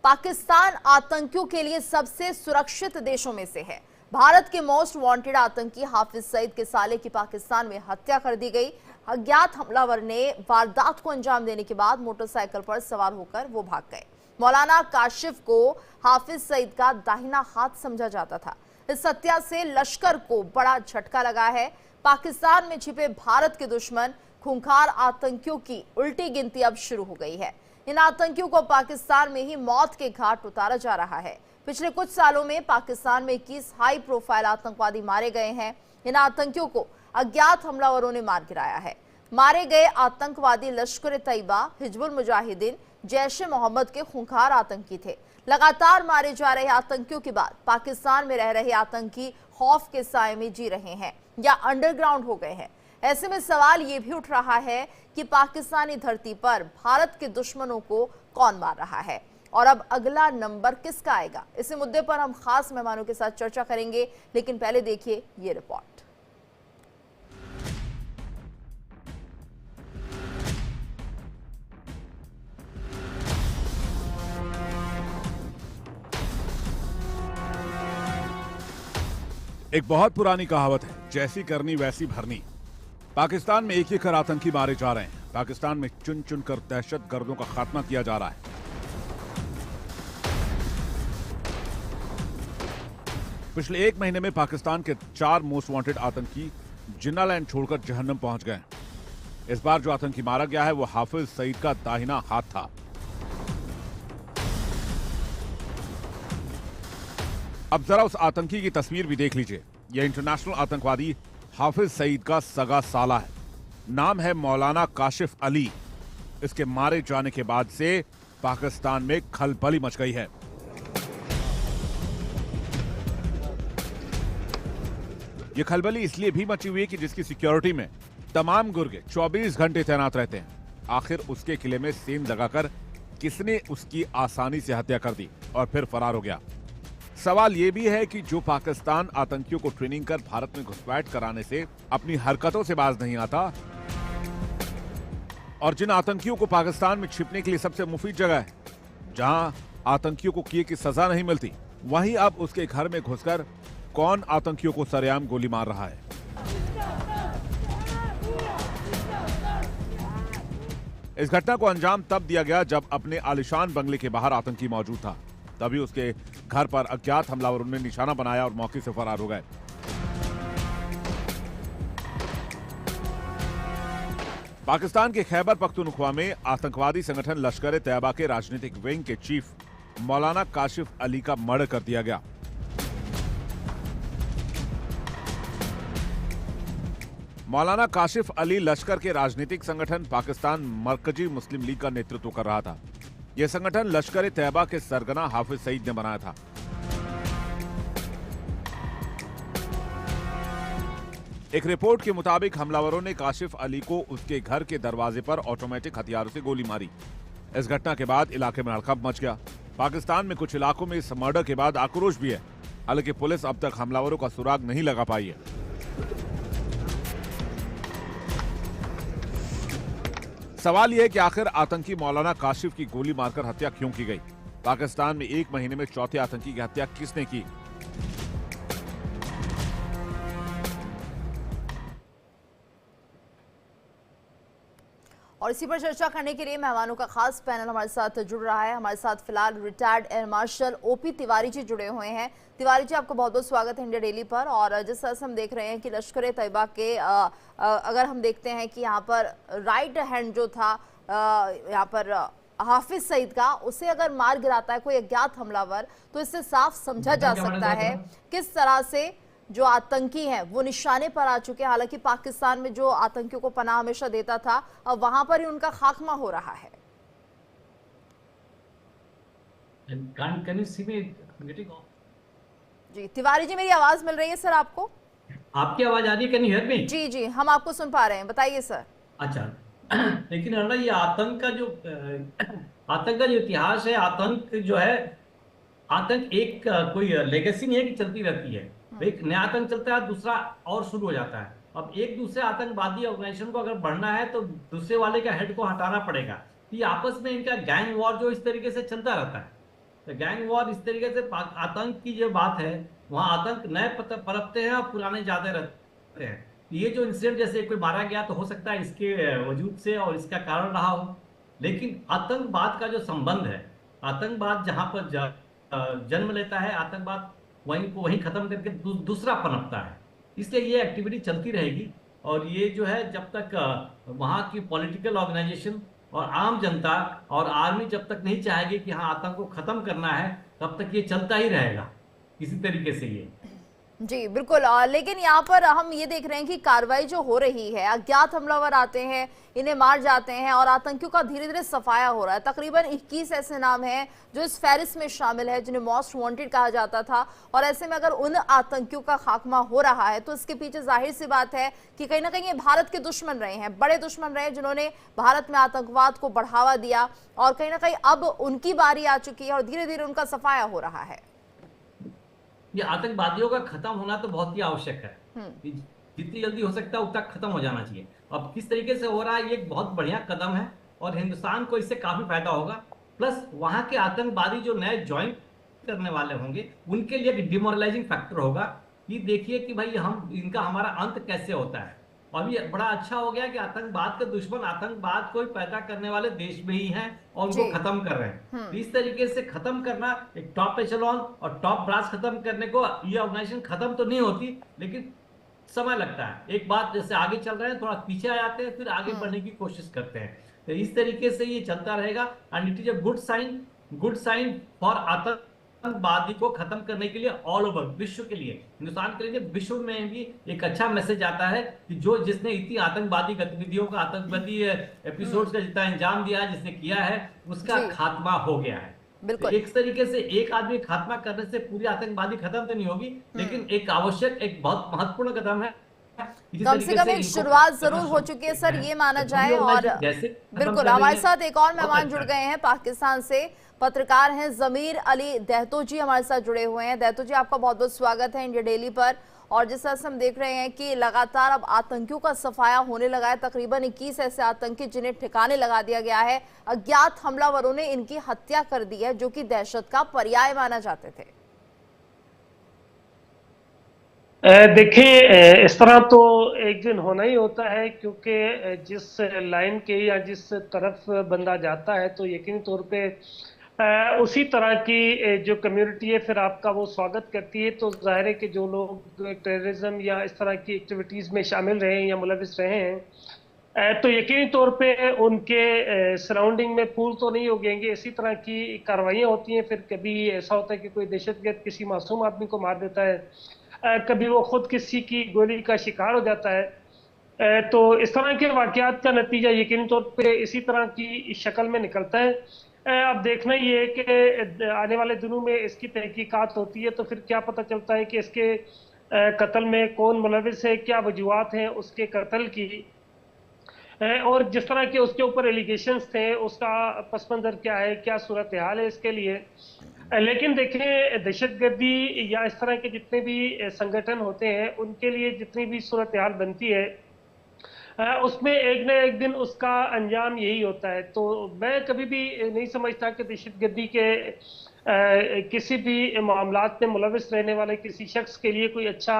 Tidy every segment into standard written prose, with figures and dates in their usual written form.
पाकिस्तान आतंकियों के लिए सबसे सुरक्षित देशों में से है। भारत के मोस्ट वांटेड आतंकी हाफिज सईद के साले की पाकिस्तान में हत्या कर दी गई। अज्ञात हमलावर ने वारदात को अंजाम देने के बाद मोटरसाइकिल पर सवार होकर वो भाग गए। मौलाना काशिफ को हाफिज सईद का दाहिना हाथ समझा जाता था। इस हत्या से लश्कर को बड़ा झटका लगा है। पाकिस्तान में छिपे भारत के दुश्मन खूंखार आतंकियों की उल्टी गिनती अब शुरू हो गई है। इन आतंकियों को पाकिस्तान में ही मौत के घाट उतारा जा रहा है। पिछले कुछ सालों में पाकिस्तान में 21 हाई प्रोफाइल आतंकवादी मारे गए हैं। इन आतंकियों को अज्ञात हमलावरों ने मार गिराया है। मारे गए आतंकवादी लश्कर तैयबा, हिजबुल मुजाहिदीन, जैश ए मोहम्मद के खूंखार आतंकी थे। लगातार मारे जा रहे आतंकियों के बाद पाकिस्तान में रह रहे आतंकी खौफ के साए में जी रहे हैं या अंडरग्राउंड हो गए हैं। ऐसे में सवाल ये भी उठ रहा है कि पाकिस्तानी धरती पर भारत के दुश्मनों को कौन मार रहा है और अब अगला नंबर किसका आएगा। इसी मुद्दे पर हम खास मेहमानों के साथ चर्चा करेंगे, लेकिन पहले देखिए ये रिपोर्ट। एक बहुत पुरानी कहावत है, जैसी करनी वैसी भरनी। पाकिस्तान में एक एक कर आतंकी मारे जा रहे हैं। पाकिस्तान में चुन चुन कर दहशतगर्दों का खात्मा किया जा रहा है। पिछले एक महीने में पाकिस्तान के 4 मोस्ट वांटेड आतंकी जिन्ना लैंड छोड़कर जहन्नम पहुंच गए। इस बार जो आतंकी मारा गया है वो हाफिज सईद का दाहिना हाथ था। अब जरा उस आतंकी की तस्वीर भी देख लीजिए। यह इंटरनेशनल आतंकवादी हाफिज सईद का सगा साला है। नाम है मौलाना काशिफ अली। इसके मारे जाने के बाद से पाकिस्तान में खलबली मच गई है। यह खलबली इसलिए भी मची हुई है कि जिसकी सिक्योरिटी में तमाम गुर्गे 24 घंटे तैनात रहते हैं। आखिर उसके किले में सेंध लगाकर किसने उसकी आसानी से हत्या कर दी और फिर फरार हो गया। सवाल यह भी है कि जो पाकिस्तान आतंकियों को ट्रेनिंग कर भारत में घुसपैठ कराने से अपनी हरकतों से बाज नहीं आता और जिन आतंकियों को पाकिस्तान में छिपने के लिए सबसे मुफीद जगह है, जहां आतंकियों को किए की सजा नहीं मिलती, वहीं अब उसके घर में घुसकर कौन आतंकियों को सरेआम गोली मार रहा है। इस घटना को अंजाम तब दिया गया जब अपने आलिशान बंगले के बाहर आतंकी मौजूद था। तभी उसके घर पर अज्ञात हमलावरों ने निशाना बनाया और मौके से फरार हो गए। पाकिस्तान के खैबर पख्तूनख्वा में आतंकवादी संगठन लश्कर तैयबा के राजनीतिक विंग के चीफ मौलाना काशिफ अली का मर्डर कर दिया गया। मौलाना काशिफ अली लश्कर के राजनीतिक संगठन पाकिस्तान मरकजी मुस्लिम लीग का नेतृत्व कर रहा था। यह संगठन लश्कर तैयबा के सरगना हाफिज सईद ने बनाया था। एक रिपोर्ट के मुताबिक हमलावरों ने काशिफ अली को उसके घर के दरवाजे पर ऑटोमेटिक हथियारों से गोली मारी। इस घटना के बाद इलाके में हड़कंप मच गया। पाकिस्तान में कुछ इलाकों में इस मर्डर के बाद आक्रोश भी है। हालांकि पुलिस अब तक हमलावरों का सुराग नहीं लगा पाई है। सवाल यह है कि आखिर आतंकी मौलाना काशिफ की गोली मारकर हत्या क्यों की गई। पाकिस्तान में एक महीने में चौथे आतंकी की हत्या किसने की। और इसी पर चर्चा करने के लिए मेहमानों का खास पैनल हमारे साथ जुड़ रहा है। हमारे साथ फिलहाल retired air marshal OP Tiwari ji जुड़े हुए हैं। तिवारी जी, आपका बहुत बहुत स्वागत है इंडिया डेली पर। और जिस तरह से हम देख रहे हैं कि लश्कर तैयबा के अगर हम देखते हैं कि यहाँ पर राइट हैंड जो था यहाँ पर हाफिज सईद का, उसे अगर मार गिराता है कोई अज्ञात हमलावर, तो इससे साफ समझा जा सकता है किस तरह से जो आतंकी हैं वो निशाने पर आ चुके हैं। हालांकि पाकिस्तान में जो आतंकियों को पनाह हमेशा देता था, अब वहां पर ही उनका खात्मा हो रहा है। जी तिवारी जी, मेरी आवाज मिल रही है सर आपको? आपकी आवाज आ रही है? Can you hear me? जी जी, हम आपको सुन पा रहे हैं, बताइए सर। अच्छा लेकिन है ना, ये आतंक का जो इतिहास है, आतंक जो है, आतंक एक कोई लेगेसी नहीं है कि चलती रहती है। एक नया आतंक चलता है, दूसरा और शुरू हो जाता है। अब एक दूसरे आतंकवादी ऑर्गेनाइजेशन को अगर बढ़ना है तो दूसरे वाले का हेड को हटाना पड़ेगा। ये आपस में इनका गैंग वॉर जो इस तरीके से चलता रहता है। तो गैंग वॉर इस तरीके से आतंक की जो बात है, वहां आतंक नए पनपते हैं और पुराने ज्यादा रहते हैं। ये जो इंसिडेंट जैसे कोई मारा गया तो हो सकता है इसके वजूद से और इसका कारण रहा हो, लेकिन आतंकवाद का जो संबंध है, आतंकवाद जहां पर जन्म लेता है, आतंकवाद वहीं को वहीं खत्म करके दूसरा पनपता है। इसलिए ये एक्टिविटी चलती रहेगी। और ये जो है जब तक वहाँ की पॉलिटिकल ऑर्गेनाइजेशन और आम जनता और आर्मी जब तक नहीं चाहेगी कि हाँ आतंक को खत्म करना है, तब तक ये चलता ही रहेगा किसी तरीके से ये। जी बिल्कुल। लेकिन यहाँ पर हम ये देख रहे हैं कि कार्रवाई जो हो रही है, अज्ञात हमलावर आते हैं, इन्हें मार जाते हैं और आतंकियों का धीरे धीरे सफाया हो रहा है। तकरीबन 21 ऐसे नाम हैं जो इस फहरिस्त में शामिल है, जिन्हें मोस्ट वांटेड कहा जाता था। और ऐसे में अगर उन आतंकियों का खात्मा हो रहा है तो इसके पीछे जाहिर सी बात है कि कहीं ना कहीं ये भारत के दुश्मन रहे हैं, बड़े दुश्मन रहे, जिन्होंने भारत में आतंकवाद को बढ़ावा दिया। और कहीं ना कहीं अब उनकी बारी आ चुकी है और धीरे धीरे उनका सफाया हो रहा है। ये आतंकवादियों का खत्म होना तो बहुत ही आवश्यक है, जितनी जल्दी हो सकता है उतना खत्म हो जाना चाहिए। अब किस तरीके से हो रहा है, ये एक बहुत बढ़िया कदम है और हिंदुस्तान को इससे काफी फायदा होगा। प्लस वहां के आतंकवादी जो नए ज्वाइन करने वाले होंगे उनके लिए एक डिमोरलाइजिंग फैक्टर होगा कि देखिए कि भाई हम इनका हमारा अंत कैसे होता है। और ये बड़ा अच्छा हो गया कि आतंकवाद के दुश्मन आतंकवाद को पैदा करने वाले देश में ही हैं और उनको खत्म कर रहे हैं। तो इस तरीके से खत्म करना, एक टॉप एचेलॉन और टॉप ब्रास खत्म करने को, ये ऑर्गेनाइजेशन खत्म तो नहीं होती लेकिन समय लगता है। एक बात जैसे आगे चल रहे हैं, थोड़ा पीछे आ जाते हैं, फिर आगे बढ़ने की कोशिश करते हैं। तो इस तरीके से ये चलता रहेगा and it is a good sign for आतंकवादी को खत्म करने के लिए ऑल ओवर विश्व के लिए, हिंदुस्तान के लिए, विश्व में भी एक अच्छा मैसेज आता है कि जो जिसने इतनी आतंकवादी गतिविधियों का, आतंकवादी एपिसोड्स का जितना अंजाम दिया है, जिसने किया है, उसका खात्मा हो गया है। तो एक तरीके से एक आदमी खात्मा करने से पूरी आतंकवादी खत्म तो नहीं होगी, लेकिन एक आवश्यक, एक बहुत महत्वपूर्ण कदम है। कम से कम एक शुरुआत जरूर हो चुकी है सर, ये माना जाए। और बिल्कुल हमारे साथ एक और मेहमान जुड़ गए हैं पाकिस्तान से, पत्रकार हैं जमीर अली दहतो जी हमारे साथ जुड़े हुए हैं। दहतो जी, आपका बहुत बहुत स्वागत है इंडिया डेली पर। और जिस तरह से हम देख रहे हैं कि लगातार अब आतंकियों का सफाया होने लगा है, तकरीबन 21 ऐसे आतंकी जिन्हें ठिकाने लगा दिया गया है। अज्ञात हमलावरों ने इनकी हत्या कर दी है, जो कि दहशत का पर्याय माना जाते थे। देखिए, इस तरह तो एक दिन होना ही होता है, क्योंकि जिस लाइन के या जिस तरफ बंदा जाता है तो यकीनी तौर पे उसी तरह की जो कम्युनिटी है फिर आपका वो स्वागत करती है। तो जाहिर है कि जो लोग टेररिज्म या इस तरह की एक्टिविटीज़ में शामिल रहे हैं या मुलविस रहे हैं, तो यकीनी तौर पे उनके सराउंडिंग में फूल तो नहीं उगेंगे। इसी तरह की कार्रवाइयाँ होती हैं। फिर कभी ऐसा होता है कि कोई दहशतगर्द किसी मासूम आदमी को मार देता है, कभी वो खुद किसी की गोली का शिकार हो जाता है। तो इस तरह के वाक़यात का नतीजा यकीनी तौर पे इसी तरह की शक्ल में निकलता है। अब देखना ये है कि आने वाले दिनों में इसकी तहकीकात होती है तो फिर क्या पता चलता है कि इसके कत्ल में कौन मुलविस है, क्या वजूहात हैं उसके कत्ल की, और जिस तरह के उसके ऊपर एलिगेशंस थे उसका पस मंज़र क्या है, क्या सूरत हाल है इसके लिए। लेकिन देखें, दहशतगर्दी या इस तरह के जितने भी संगठन होते हैं उनके लिए जितनी भी सूरत हाल बनती है उसमें एक न एक दिन उसका अंजाम यही होता है। तो मैं कभी भी नहीं समझता कि दहशतगर्दी के किसी भी मामलात में मुलविस रहने वाले किसी शख्स के लिए कोई अच्छा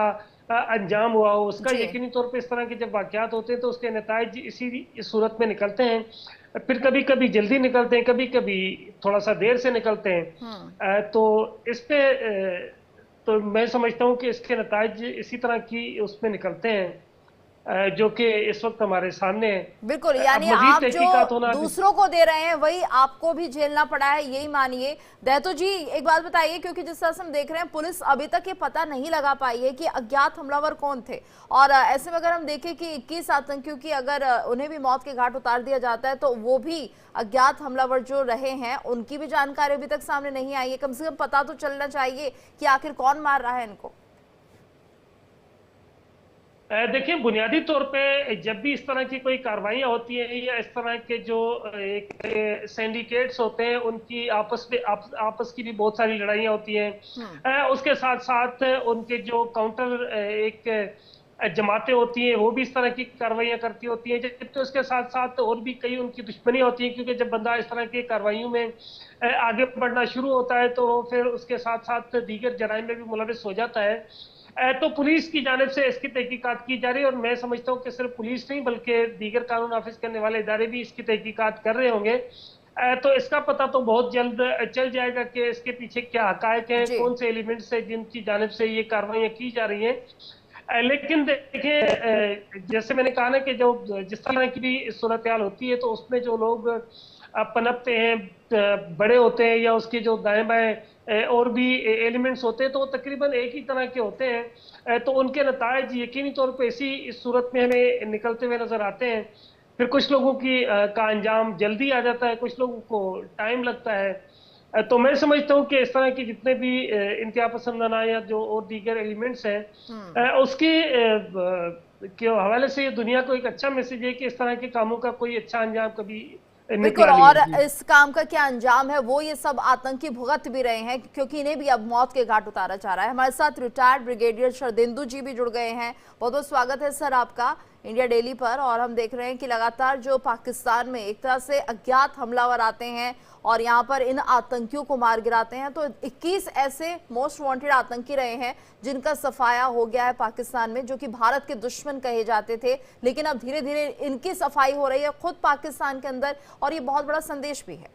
अंजाम हुआ हो। उसका यकीनी तौर पे इस तरह के जब वाक़यात होते हैं तो उसके नताइज इसी सूरत में निकलते हैं। फिर कभी कभी जल्दी निकलते हैं, कभी कभी थोड़ा सा देर से निकलते हैं। तो इस पे तो मैं समझता हूँ कि इसके नताइज इसी तरह की उसमें निकलते हैं जो कि इस वक्त हमारे सामने है। बिल्कुल, यानी आप जो दूसरों को दे रहे हैं वही आपको भी झेलना पड़ा है, यही मानिए। दहतो जी, एक बात बताइए, क्योंकि जिस तरह से हम देख रहे हैं पुलिस अभी तक ये पता नहीं लगा पाई है कि अज्ञात हमलावर कौन थे। और ऐसे में अगर हम देखें कि 21 आतंकियों की अगर उन्हें भी मौत के घाट उतार दिया जाता है तो वो भी अज्ञात हमलावर जो रहे हैं उनकी भी जानकारी अभी तक सामने नहीं आई है। कम से कम पता तो चलना चाहिए कि आखिर कौन मार रहा है इनको। देखिए, बुनियादी तौर पे जब भी इस तरह की कोई कार्रवाइयाँ होती हैं या इस तरह के जो एक सिंडिकेट्स होते हैं उनकी आपस की भी बहुत सारी लड़ाइयाँ होती हैं। उसके साथ साथ उनके जो काउंटर एक जमातें होती हैं वो भी इस तरह की कार्रवाइयाँ करती होती हैं, जबकि उसके साथ साथ और भी कई उनकी दुश्मनियाँ होती हैं, क्योंकि जब बंदा इस तरह की कार्रवाइयों में आगे बढ़ना शुरू होता है तो फिर उसके साथ साथ दीगर जराइम में भी मुलविस हो जाता है। तो पुलिस की जानिब से इसकी तहकीकात की जा रही है, और मैं समझता हूँ कि सिर्फ पुलिस नहीं बल्कि दीगर कानून नाफिज करने वाले इदारे भी इसकी तहकीकात कर रहे होंगे। तो इसका पता तो बहुत जल्द चल जाएगा कि इसके पीछे क्या हकायक है, जी। कौन से एलिमेंट्स है जिनकी जानिब से ये कार्रवाइयाँ की जा रही हैं। लेकिन देखिए, जैसे मैंने कहा ना कि जो जिस तरह की भी सूरत हाल होती है तो उसमें जो लोग पनपते हैं, बड़े होते हैं, या उसके जो दाएं बाएं और भी एलिमेंट्स होते हैं तो वो तकरीबन एक ही तरह के होते हैं। तो उनके नतायज यकीनी तौर पर इस सूरत में हमें निकलते हुए नजर आते हैं। फिर कुछ लोगों की का अंजाम जल्दी आ जाता है, कुछ लोगों को टाइम लगता है। तो मैं समझता हूँ कि इस तरह के जितने भी इंतहा पसंदाना या जो और दीगर एलिमेंट्स हैं, उसके के हवाले से ये दुनिया को एक अच्छा मैसेज है कि इस तरह के कामों का कोई अच्छा अंजाम कभी बिल्कुल। निकला और नहीं है। इस काम का क्या अंजाम है वो ये सब आतंकी भुगत भी रहे हैं, क्योंकि इन्हें भी अब मौत के घाट उतारा जा रहा है। हमारे साथ रिटायर्ड ब्रिगेडियर शरदेंदु जी भी जुड़ गए हैं। बहुत बहुत स्वागत है सर आपका इंडिया डेली पर। और हम देख रहे हैं कि लगातार जो पाकिस्तान में एक तरह से अज्ञात हमलावर आते हैं और यहाँ पर इन आतंकियों को मार गिराते हैं, तो 21 ऐसे मोस्ट वांटेड आतंकी रहे हैं जिनका सफाया हो गया है पाकिस्तान में, जो कि भारत के दुश्मन कहे जाते थे। लेकिन अब धीरे धीरे इनकी सफाई हो रही है खुद पाकिस्तान के अंदर, और ये बहुत बड़ा संदेश भी है।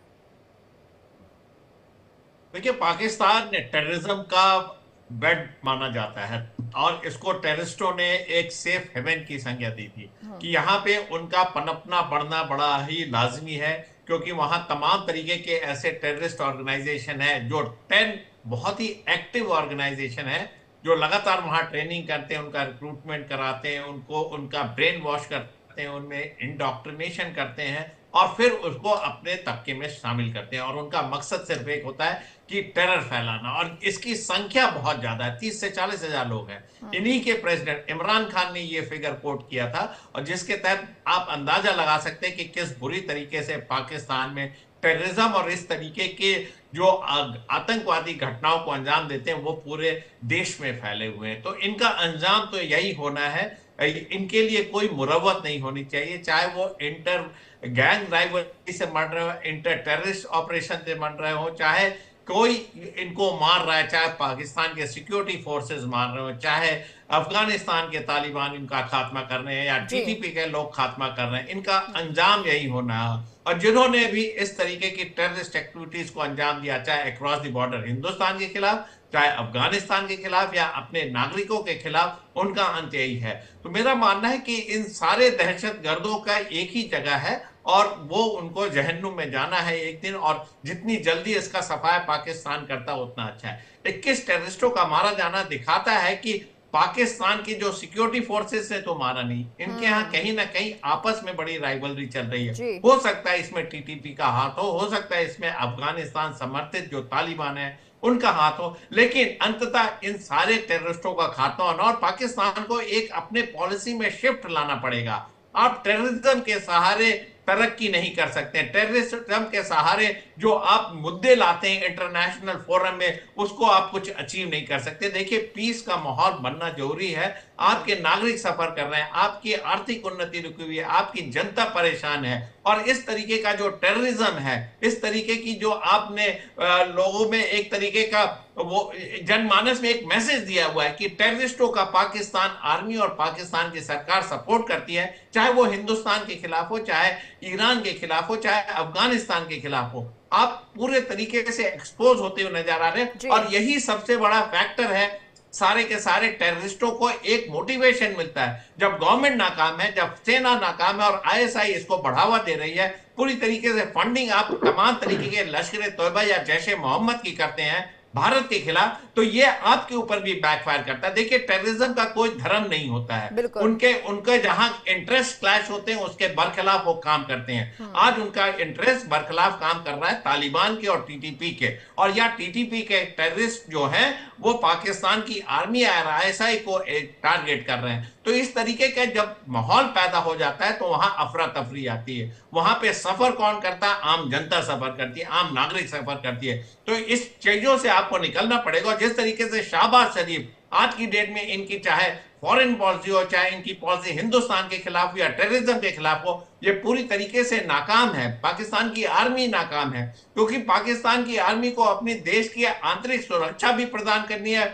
देखिए, पाकिस्तान टेररिज्म का बेड माना जाता है और इसको टेररिस्टों ने एक सेफ हेवन की संज्ञा दी थी कि यहाँ पे उनका पनपना बढ़ना बड़ा ही लाजमी है, क्योंकि वहां तमाम तरीके के ऐसे टेररिस्ट ऑर्गेनाइजेशन है जो 10 बहुत ही एक्टिव ऑर्गेनाइजेशन है जो लगातार वहां ट्रेनिंग करते हैं, उनका रिक्रूटमेंट कराते हैं, उनको उनका ब्रेन वॉश करते हैं, उनमें इंडोक्ट्रिनेशन करते हैं और फिर उसको अपने तबके में शामिल करते हैं। और उनका मकसद सिर्फ एक होता है कि टेरर फैलाना, और इसकी संख्या बहुत ज्यादा है, 30 से 40 हजार लोग हैं। इन्हीं के प्रेसिडेंट इमरान खान ने ये फिगर कोट किया था, और जिसके तहत आप अंदाजा लगा सकते हैं कि किस बुरी तरीके से पाकिस्तान में टेररिज्म और इस तरीके के जो आतंकवादी घटनाओं को अंजाम देते हैं वो पूरे देश में फैले हुए हैं। तो इनका अंजाम तो यही होना है, इनके लिए कोई मुरव्वत नहीं होनी चाहिए, चाहे वो इंटर गैंग राइवलरी से मर रहे हो, इंटर टेररिस्ट ऑपरेशन से मर रहे हो, चाहे कोई इनको मार रहा है, चाहे पाकिस्तान के सिक्योरिटी फोर्सेस मार रहे हो, चाहे अफगानिस्तान के तालिबान इनका खात्मा कर रहे हैं या टीटीपी के लोग खात्मा कर रहे हैं, इनका अंजाम यही होना है। और जिन्होंने भी इस तरीके की टेररिस्ट एक्टिविटीज को अंजाम दिया, चाहे अक्रॉस द बॉर्डर हिंदुस्तान के खिलाफ, चाहे अफगानिस्तान के खिलाफ या अपने नागरिकों के खिलाफ, उनका अंत यही है। तो मेरा मानना है कि इन सारे दहशतगर्दों का एक ही जगह है और वो उनको जहन्नुम में जाना है एक दिन, और जितनी जल्दी इसका सफाया पाकिस्तान करता उतना अच्छा है। 21 टेररिस्टों का मारा जाना दिखाता है कि पाकिस्तान की जो सिक्योरिटी फोर्सेस ने तो मारा नहीं, इनके यहाँ कहीं ना कहीं आपस में बड़ी राइवलरी चल रही है। हो सकता है इसमें टीटीपी का हाथ हो सकता है इसमें अफगानिस्तान समर्थित जो तालिबान है उनका हाथ हो, लेकिन अंततः इन सारे टेररिस्टों का खात्मा होना, और पाकिस्तान को एक अपने पॉलिसी में शिफ्ट लाना पड़ेगा। आप टेररिज्म के सहारे तरक्की नहीं कर सकते। टेररिज्म के सहारे जो आप मुद्दे लाते हैं इंटरनेशनल फोरम में, उसको आप कुछ अचीव नहीं कर सकते। देखिए, पीस का माहौल बनना जरूरी है। आपके नागरिक सफर कर रहे हैं, आपकी आर्थिक उन्नति रुकी हुई है, आपकी जनता परेशान है, और इस तरीके का जो टेररिज्म है, इस तरीके की जो आपने लोगों में एक तरीके का वो जनमानस में एक मैसेज दिया हुआ है कि टेररिस्टों का पाकिस्तान आर्मी और पाकिस्तान की सरकार सपोर्ट करती है, चाहे वो हिंदुस्तान के खिलाफ हो, चाहे ईरान के खिलाफ हो, चाहे अफगानिस्तान के खिलाफ हो। आप पूरे तरीके से एक्सपोज होते हुए नजर आ रहे हैं, और यही सबसे बड़ा फैक्टर है। सारे के सारे टेररिस्टों को एक मोटिवेशन मिलता है जब गवर्नमेंट नाकाम है, जब सेना नाकाम है और आईएसआई इसको बढ़ावा दे रही है, पूरी तरीके से फंडिंग आप तमाम तरीके के लश्कर तौबा या जैश मोहम्मद की करते हैं भारत के खिलाफ, तो ये आपके ऊपर भी बैकफायर करता है। देखिए, टेररिज्म का कोई धर्म नहीं होता है, उनके जहां इंटरेस्ट क्लैश होते हैं उसके बरखिलाफ वो काम करते हैं। आज उनका इंटरेस्ट बरखिलाफ काम कर रहा है तालिबान के और टीटीपी के, और या टीटीपी के टेररिस्ट जो हैं वो पाकिस्तान की आर्मी और आईएसआई को टारगेट कर रहे हैं। तो इस तरीके का जब माहौल पैदा हो जाता है तो वहां अफरा तफरी आती है। वहां पे सफर कौन करता है? आम जनता सफर करती है, आम नागरिक सफर करती है। तो इस चीजों से आपको निकलना पड़ेगा। जिस तरीके से शाहबाज शरीफ आज की डेट में इनकी चाहे फॉरेन पॉलिसी हो, चाहे इनकी पॉलिसी हिंदुस्तान के खिलाफ या टेररिज्म के खिलाफ हो, ये पूरी तरीके से नाकाम है। पाकिस्तान की आर्मी नाकाम है, क्योंकि पाकिस्तान की आर्मी को अपने देश की आंतरिक सुरक्षा भी प्रदान करनी है,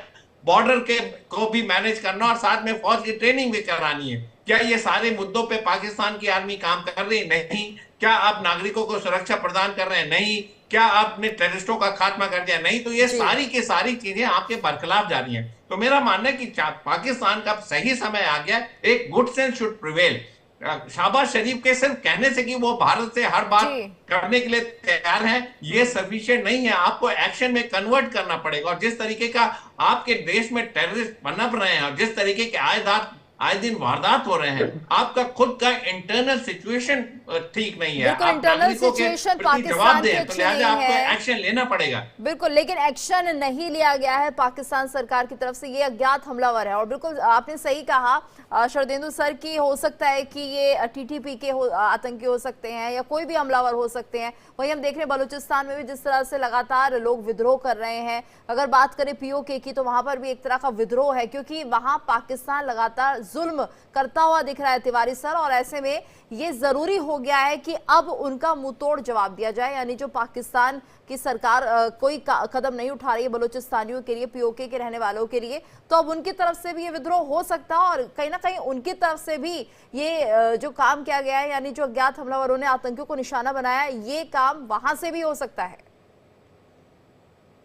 बॉर्डर के को भी मैनेज करना और साथ में फौज की ट्रेनिंग भी करानी है। क्या ये सारे मुद्दों पे पाकिस्तान की आर्मी काम कर रही है? नहीं। क्या आप नागरिकों को सुरक्षा प्रदान कर रहे हैं? नहीं। क्या आपने टेररिस्टों का खात्मा कर दिया? नहीं। तो ये सारी की सारी चीजें आपके बरखिलाफ जा रही हैं। तो मेरा मानना है कि पाकिस्तान का सही समय आ गया, एक good sense should prevail. Shahbaz Sharif के सिर्फ कहने से कि वो भारत से हर बात करने के लिए तैयार है, ये सफिशिएंट नहीं है। आपको एक्शन में कन्वर्ट करना पड़ेगा। और जिस तरीके का आपके देश में टेररिस्ट पनप रहे हैं और जिस तरीके के आए दिन वारदात हो रहे हैं, आपका खुद का इंटरनल सिचुएशन ठीक नहीं है। बिल्कुल, आप इंटरनल नागरिकों के सिचुएशन प्रति जवाब पाकिस्तान की दें, तो अच्छी लिहाजा नहीं आपको है। एक्शन लेना पड़ेगा। बिल्कुल, लेकिन एक्शन नहीं लिया गया है पाकिस्तान सरकार की तरफ से। ये अज्ञात हमलावर है। और बिल्कुल आपने सही कहा शरदेंदु सर की, हो सकता है कि ये टीटीपी के आतंकी हो सकते हैं या कोई भी हमलावर हो सकते हैं। वही हम देख रहे हैं बलूचिस्तान में भी जिस तरह से लगातार लोग विद्रोह कर रहे हैं। अगर बात करें पीओके की, तो वहां पर भी एक तरह का विद्रोह है, क्योंकि वहां पाकिस्तान लगातार जुल्म करता हुआ दिख रहा है तिवारी सर। और ऐसे में ये जरूरी हो गया है कि अब उनका मुंहतोड़ जवाब दिया जाए। यानी जो पाकिस्तान की सरकार कोई कदम नहीं उठा रही है बलूचिस्तानियों के लिए, पीओके के रहने वालों के लिए, तो अब उनकी तरफ से भी ये विद्रोह हो सकता है। और कहीं ना कहीं उनकी तरफ से भी ये जो काम किया गया है, यानी जो अज्ञात हमलावरों ने आतंकियों को निशाना बनाया, ये काम वहां से भी हो सकता है।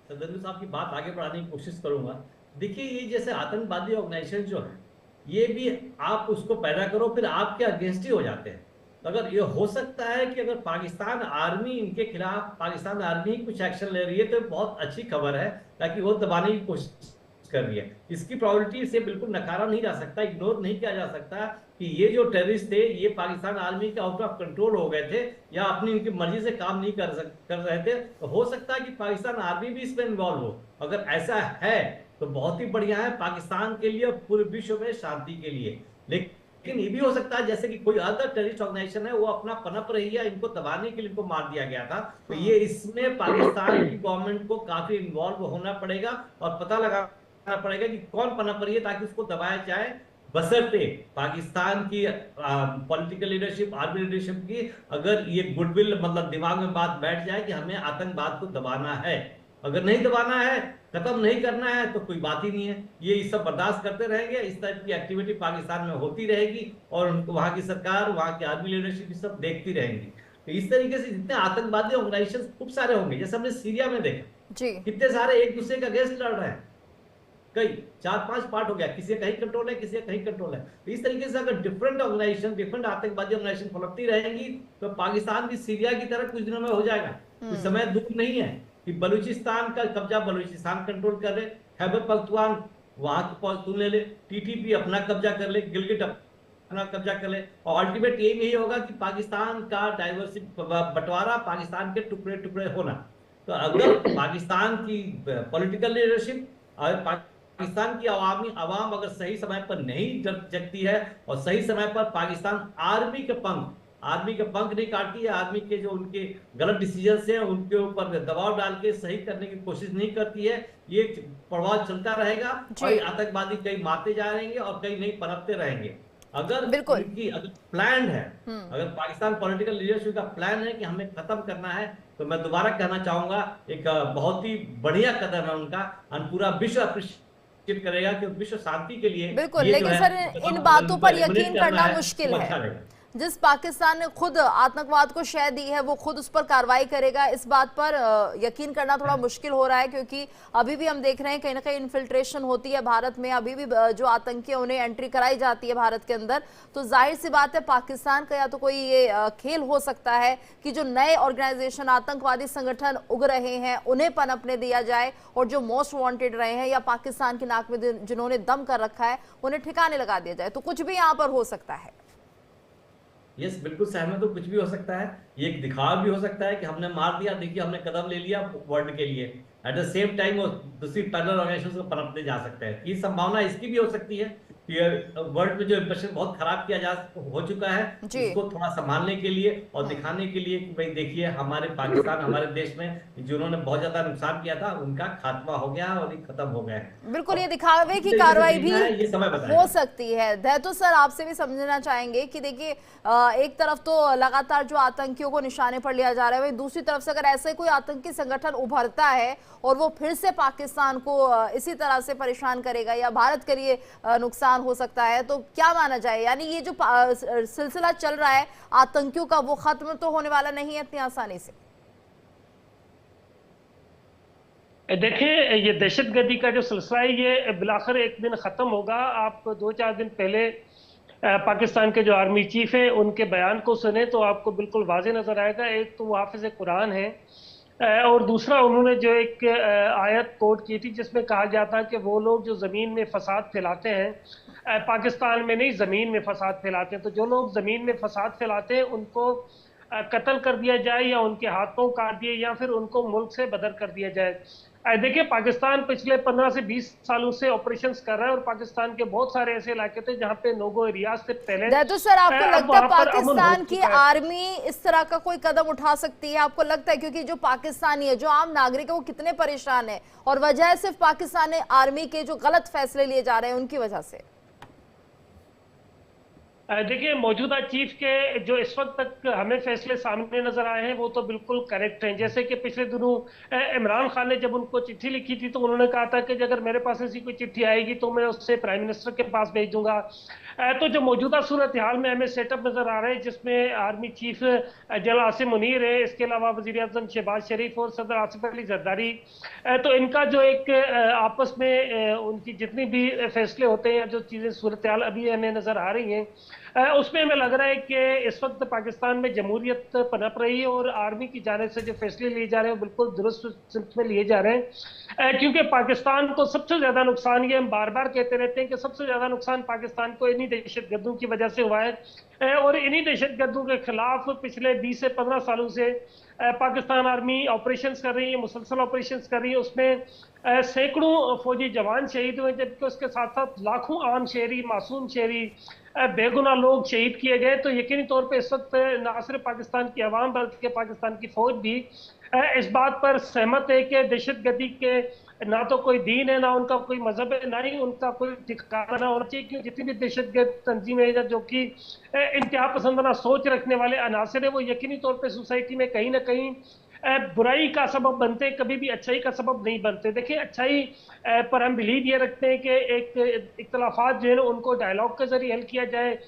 सदन साहब की बात आगे बढ़ाने की कोशिश करूंगा। देखिए, ये जैसे आतंकवादी ऑर्गेनाइजेशन जो है, ये भी आप उसको पैदा करो फिर आपके अगेंस्ट ही हो जाते हैं। तो अगर ये हो सकता है कि अगर पाकिस्तान आर्मी इनके खिलाफ, पाकिस्तान आर्मी कुछ एक्शन ले रही है, तो बहुत अच्छी खबर है, ताकि वो दबाने की कोशिश कर रही है। इसकी प्रोबेबिलिटी से बिल्कुल नकारा नहीं जा सकता, इग्नोर नहीं किया जा सकता कि ये जो टेररिस्ट थे, ये पाकिस्तान आर्मी के आउट ऑफ कंट्रोल हो गए थे या अपनी उनकी मर्जी से काम नहीं कर रहे थे। तो हो सकता है कि पाकिस्तान आर्मी भी इसमें इन्वॉल्व हो। अगर ऐसा है तो बहुत ही बढ़िया है पाकिस्तान के लिए, पूरे विश्व में शांति के लिए। लेकिन ये भी हो सकता है जैसे कि कोई अदर टेररिस्ट ऑर्गेनाइजेशन है, वो अपना पनप रही है, इनको दबाने के लिए इनको मार दिया गया था। तो ये इसमें पाकिस्तान की गवर्नमेंट को काफी इन्वॉल्व होना पड़ेगा और पता लगाना पड़ेगा कि कौन पनप रही है, ताकि उसको दबाया जाए। बशर्ते पाकिस्तान की पॉलिटिकल लीडरशिप, आर्मी लीडरशिप की अगर ये गुडविल, मतलब दिमाग में बात बैठ जाए कि हमें आतंकवाद को दबाना है। अगर नहीं दबाना है, खत्म नहीं करना है, तो कोई बात ही नहीं है। ये सब बर्दाश्त करते रहेंगे, इस टाइप की एक्टिविटी पाकिस्तान में होती रहेगी और उनको वहां की सरकार, वहां की आर्मी लीडरशिप सब देखती रहेंगी। तो इस तरीके से जितने आतंकवादी ऑर्गेनाइजेशन खूब सारे होंगे, जैसे हमने सीरिया में देखा जी, कितने सारे एक दूसरे के अगेंस्ट लड़ रहे हैं, कई 4-5 पार्ट हो गया, किसी का कहीं कंट्रोल है, किसी का कहीं कंट्रोल है। तो इस तरीके से अगर डिफरेंट ऑर्गेनाइजेशन, डिफरेंट आतंकवादी ऑर्गेनाइजेशन पनपती रहेंगी, तो पाकिस्तान भी सीरिया की तरह कुछ दिनों में हो जाएगा। कुछ समय दूर नहीं है कि बलूचिस्तान का कब्जा बलूचिस्तान कंट्रोल कर ले, खैबर पख्तूनख्वा वहां की पॉलिसी ले ले, टीटीपी अपना कब्जा कर ले, गिलगिट अपना कब्जा कर ले। और अल्टीमेट एम यही होगा कि पाकिस्तान का डाइवर्सिटी, बंटवारा, पाकिस्तान के टुकड़े टुकड़े होना। तो अगर पाकिस्तान की पॉलिटिकल लीडरशिप और पाकिस्तान की आवाम अगर सही समय पर नहीं जगती है और सही समय पर पाकिस्तान आर्मी के पंख नहीं काटती है, आर्मी के जो उनके गलत डिसीजंस हैं उनके ऊपर दबाव डाल के सही करने की कोशिश नहीं करती है, ये प्रभाव चलता रहेगा और आतंकवादी कई मारते जा रहेंगे और कई नहीं पनपते रहेंगे। अगर प्लान है, अगर पाकिस्तान पॉलिटिकल लीडरशिप का प्लान है कि हमें खत्म करना है, तो मैं दोबारा कहना चाहूंगा एक बहुत ही बढ़िया कदम है उनका, और पूरा विश्व अप्रिशिएट करेगा कि विश्व शांति के लिए। बिल्कुल, लेकिन सर इन बातों पर यकीन करना मुश्किल है। जिस पाकिस्तान ने खुद आतंकवाद को शह दी है, वो खुद उस पर कार्रवाई करेगा, इस बात पर यकीन करना थोड़ा मुश्किल हो रहा है, क्योंकि अभी भी हम देख रहे हैं कहीं ना कहीं इन्फिल्ट्रेशन होती है भारत में। अभी भी जो आतंकी उन्हें एंट्री कराई जाती है भारत के अंदर। तो जाहिर सी बात है पाकिस्तान का या तो कोई ये खेल हो सकता है कि जो नए ऑर्गेनाइजेशन, आतंकवादी संगठन उग रहे हैं, उन्हें पनपने दिया जाए, और जो मोस्ट वांटेड रहे हैं या पाकिस्तान की नाक में जिन्होंने दम कर रखा है, उन्हें ठिकाने लगा दिया जाए। तो कुछ भी यहाँ पर हो सकता है। यस, बिल्कुल सहमत, तो कुछ भी हो सकता है। ये एक दिखावा भी हो सकता है कि हमने मार दिया, देखिए हमने कदम ले लिया वर्ल्ड के लिए। एट द सेम टाइम वो दूसरी पैरेलल ऑर्गेनाइजेशंस को पनपते जा सकते हैं। ये संभावना इसकी भी हो सकती है ये वर्ल्ड में जो इंप्रेशन बहुत खराब किया जा हो चुका है, जी। इसको थोड़ा संभालने के लिए और दिखाने के लिए कि भाई देखिए हमारे पाकिस्तान, हमारे देश में जिन्होंने बहुत ज्यादा नुकसान किया था उनका खात्मा हो गया और ये खत्म हो गया है। बिल्कुल, ये और दिखावे की किस तरीके से कार्रवाई भी जीना है, ये समय हो बताएगा। सकती है। दैतो सर, आपसे भी समझना चाहेंगे कि देखिए एक तरफ तो लगातार जो आतंकियों को निशाने पर लिया जा रहा है, वहीं दूसरी तरफ से अगर ऐसे कोई आतंकी संगठन उभरता है और वो फिर से पाकिस्तान को इसी तरह से परेशान करेगा या भारत के लिए नुकसान हो सकता है, तो क्या माना जाए? यानी ये जो सिलसिला चल रहा है आतंकियों का, वो खत्म तो होने वाला नहीं है इतनी आसानी से। देखिए, ये दहशतगर्दी का जो सिलसिला है ये बिलाखिर एक दिन खत्म होगा। आप 2-4 दिन पहले पाकिस्तान के जो आर्मी चीफ है उनके बयान को सुने तो आपको बिल्कुल वाज़ेह नजर आएगा। एक तो वो हाफिज कुरान है और दूसरा उन्होंने जो एक आयत कोट की थी जिसमें कहा गया था कि वो लोग जो ज़मीन में फसाद फैलाते हैं, पाकिस्तान में नहीं ज़मीन में फसाद फैलाते हैं, तो जो लोग ज़मीन में फसाद फैलाते हैं उनको कत्ल कर दिया जाए या उनके हाथों काट दिए या फिर उनको मुल्क से बदर कर दिया जाए। देखिए, पाकिस्तान पिछले 15 से 20 सालों से ऑपरेशंस कर रहा है और पाकिस्तान के बहुत सारे ऐसे इलाके थे जहां पे नोगो एरिया से पहले। तो सर, आपको लगता है वहां पर अमन हो पाकिस्तान की चुका है। आर्मी इस तरह का कोई कदम उठा सकती है? आपको लगता है? क्योंकि जो पाकिस्तानी है, जो आम नागरिक है, वो कितने परेशान है और वजह है सिर्फ पाकिस्तानी आर्मी के जो गलत फैसले लिए जा रहे हैं उनकी वजह से। देखिए, मौजूदा चीफ के जो इस वक्त तक हमें फैसले सामने नजर आए हैं वो तो बिल्कुल करेक्ट हैं। जैसे कि पिछले दिनों इमरान खान ने जब उनको चिट्ठी लिखी थी तो उन्होंने कहा था कि अगर मेरे पास ऐसी कोई चिट्ठी आएगी तो मैं उससे प्राइम मिनिस्टर के पास भेज दूंगा। तो जो मौजूदा सूरत हाल में हमें सेटअप नजर आ रहा है जिसमें army chief general Asim Munir है, इसके अलावा वजीर आजम शहबाज शरीफ और सदर आसिफ अली जरदारी, तो इनका जो एक आपस में उनकी जितनी भी फैसले होते हैं, जो चीज़ें सूरत हाल अभी हमें नजर आ रही हैं, उसमें हमें लग रहा है कि इस वक्त पाकिस्तान में जमहूरियत पनप रही है और आर्मी की जानिब से जो फैसले लिए जा रहे हैं वो बिल्कुल दुरुस्त सिमत में लिए जा रहे हैं। क्योंकि पाकिस्तान को सबसे ज्यादा नुकसान, ये हम बार बार कहते रहते हैं कि सबसे ज्यादा नुकसान पाकिस्तान को इन्हीं दहशतगर्दों की वजह से हुआ है और इन्हीं दहशतगर्दों के खिलाफ पिछले 20 से 15 सालों से पाकिस्तान आर्मी ऑपरेशंस कर रही है, मुसलसल ऑपरेशंस कर रही है। उसमें सैकड़ों फौजी जवान शहीद हुए जबकि उसके साथ साथ लाखों आम शहरी, मासूम शहरी, बेगुनाह लोग शहीद किए गए। तो यकीनी तौर पे इस वक्त न सिर्फ पाकिस्तान की आवाम बल्कि पाकिस्तान की फौज भी इस बात पर सहमत है कि दहशतगर्दी के ना तो कोई दीन है, ना उनका कोई मजहब है, ना ही उनका कोई ठिकाना होना चाहिए। क्योंकि जितनी भी दहशतगर्द तंजीमें हैं जो कि इंतहा पसंदना सोच रखने वाले अनासर है, वो यकीनी तौर पे सोसाइटी में कहीं ना कहीं बुराई का सबब बनते, कभी भी अच्छाई का सबब नहीं बनते। देखिए, अच्छाई पर हम बिलीव ये रखते हैं कि एक इख्तलाफात जो है उनको डायलॉग के जरिए हल किया जाए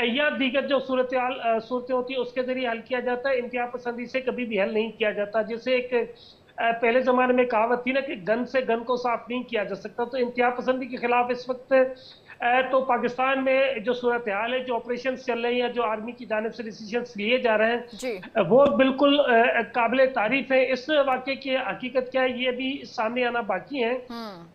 या दीगर जो सूरतें होती है उसके जरिए हल किया जाता है। इंतहा पसंदी से कभी भी हल नहीं किया जाता। जैसे एक पहले जमाने में कहावत थी ना कि गन से गन को साफ नहीं किया जा सकता। तो इंतहा पसंदी के खिलाफ इस वक्त तो पाकिस्तान में जो सूरत हाल है, जो ऑपरेशन चल रहे हैं या जो आर्मी की जानिब से डिसीजंस लिए जा रहे हैं, वो बिल्कुल काबिल तारीफ है। इस वाक़े की हकीकत क्या है ये भी सामने आना बाकी है,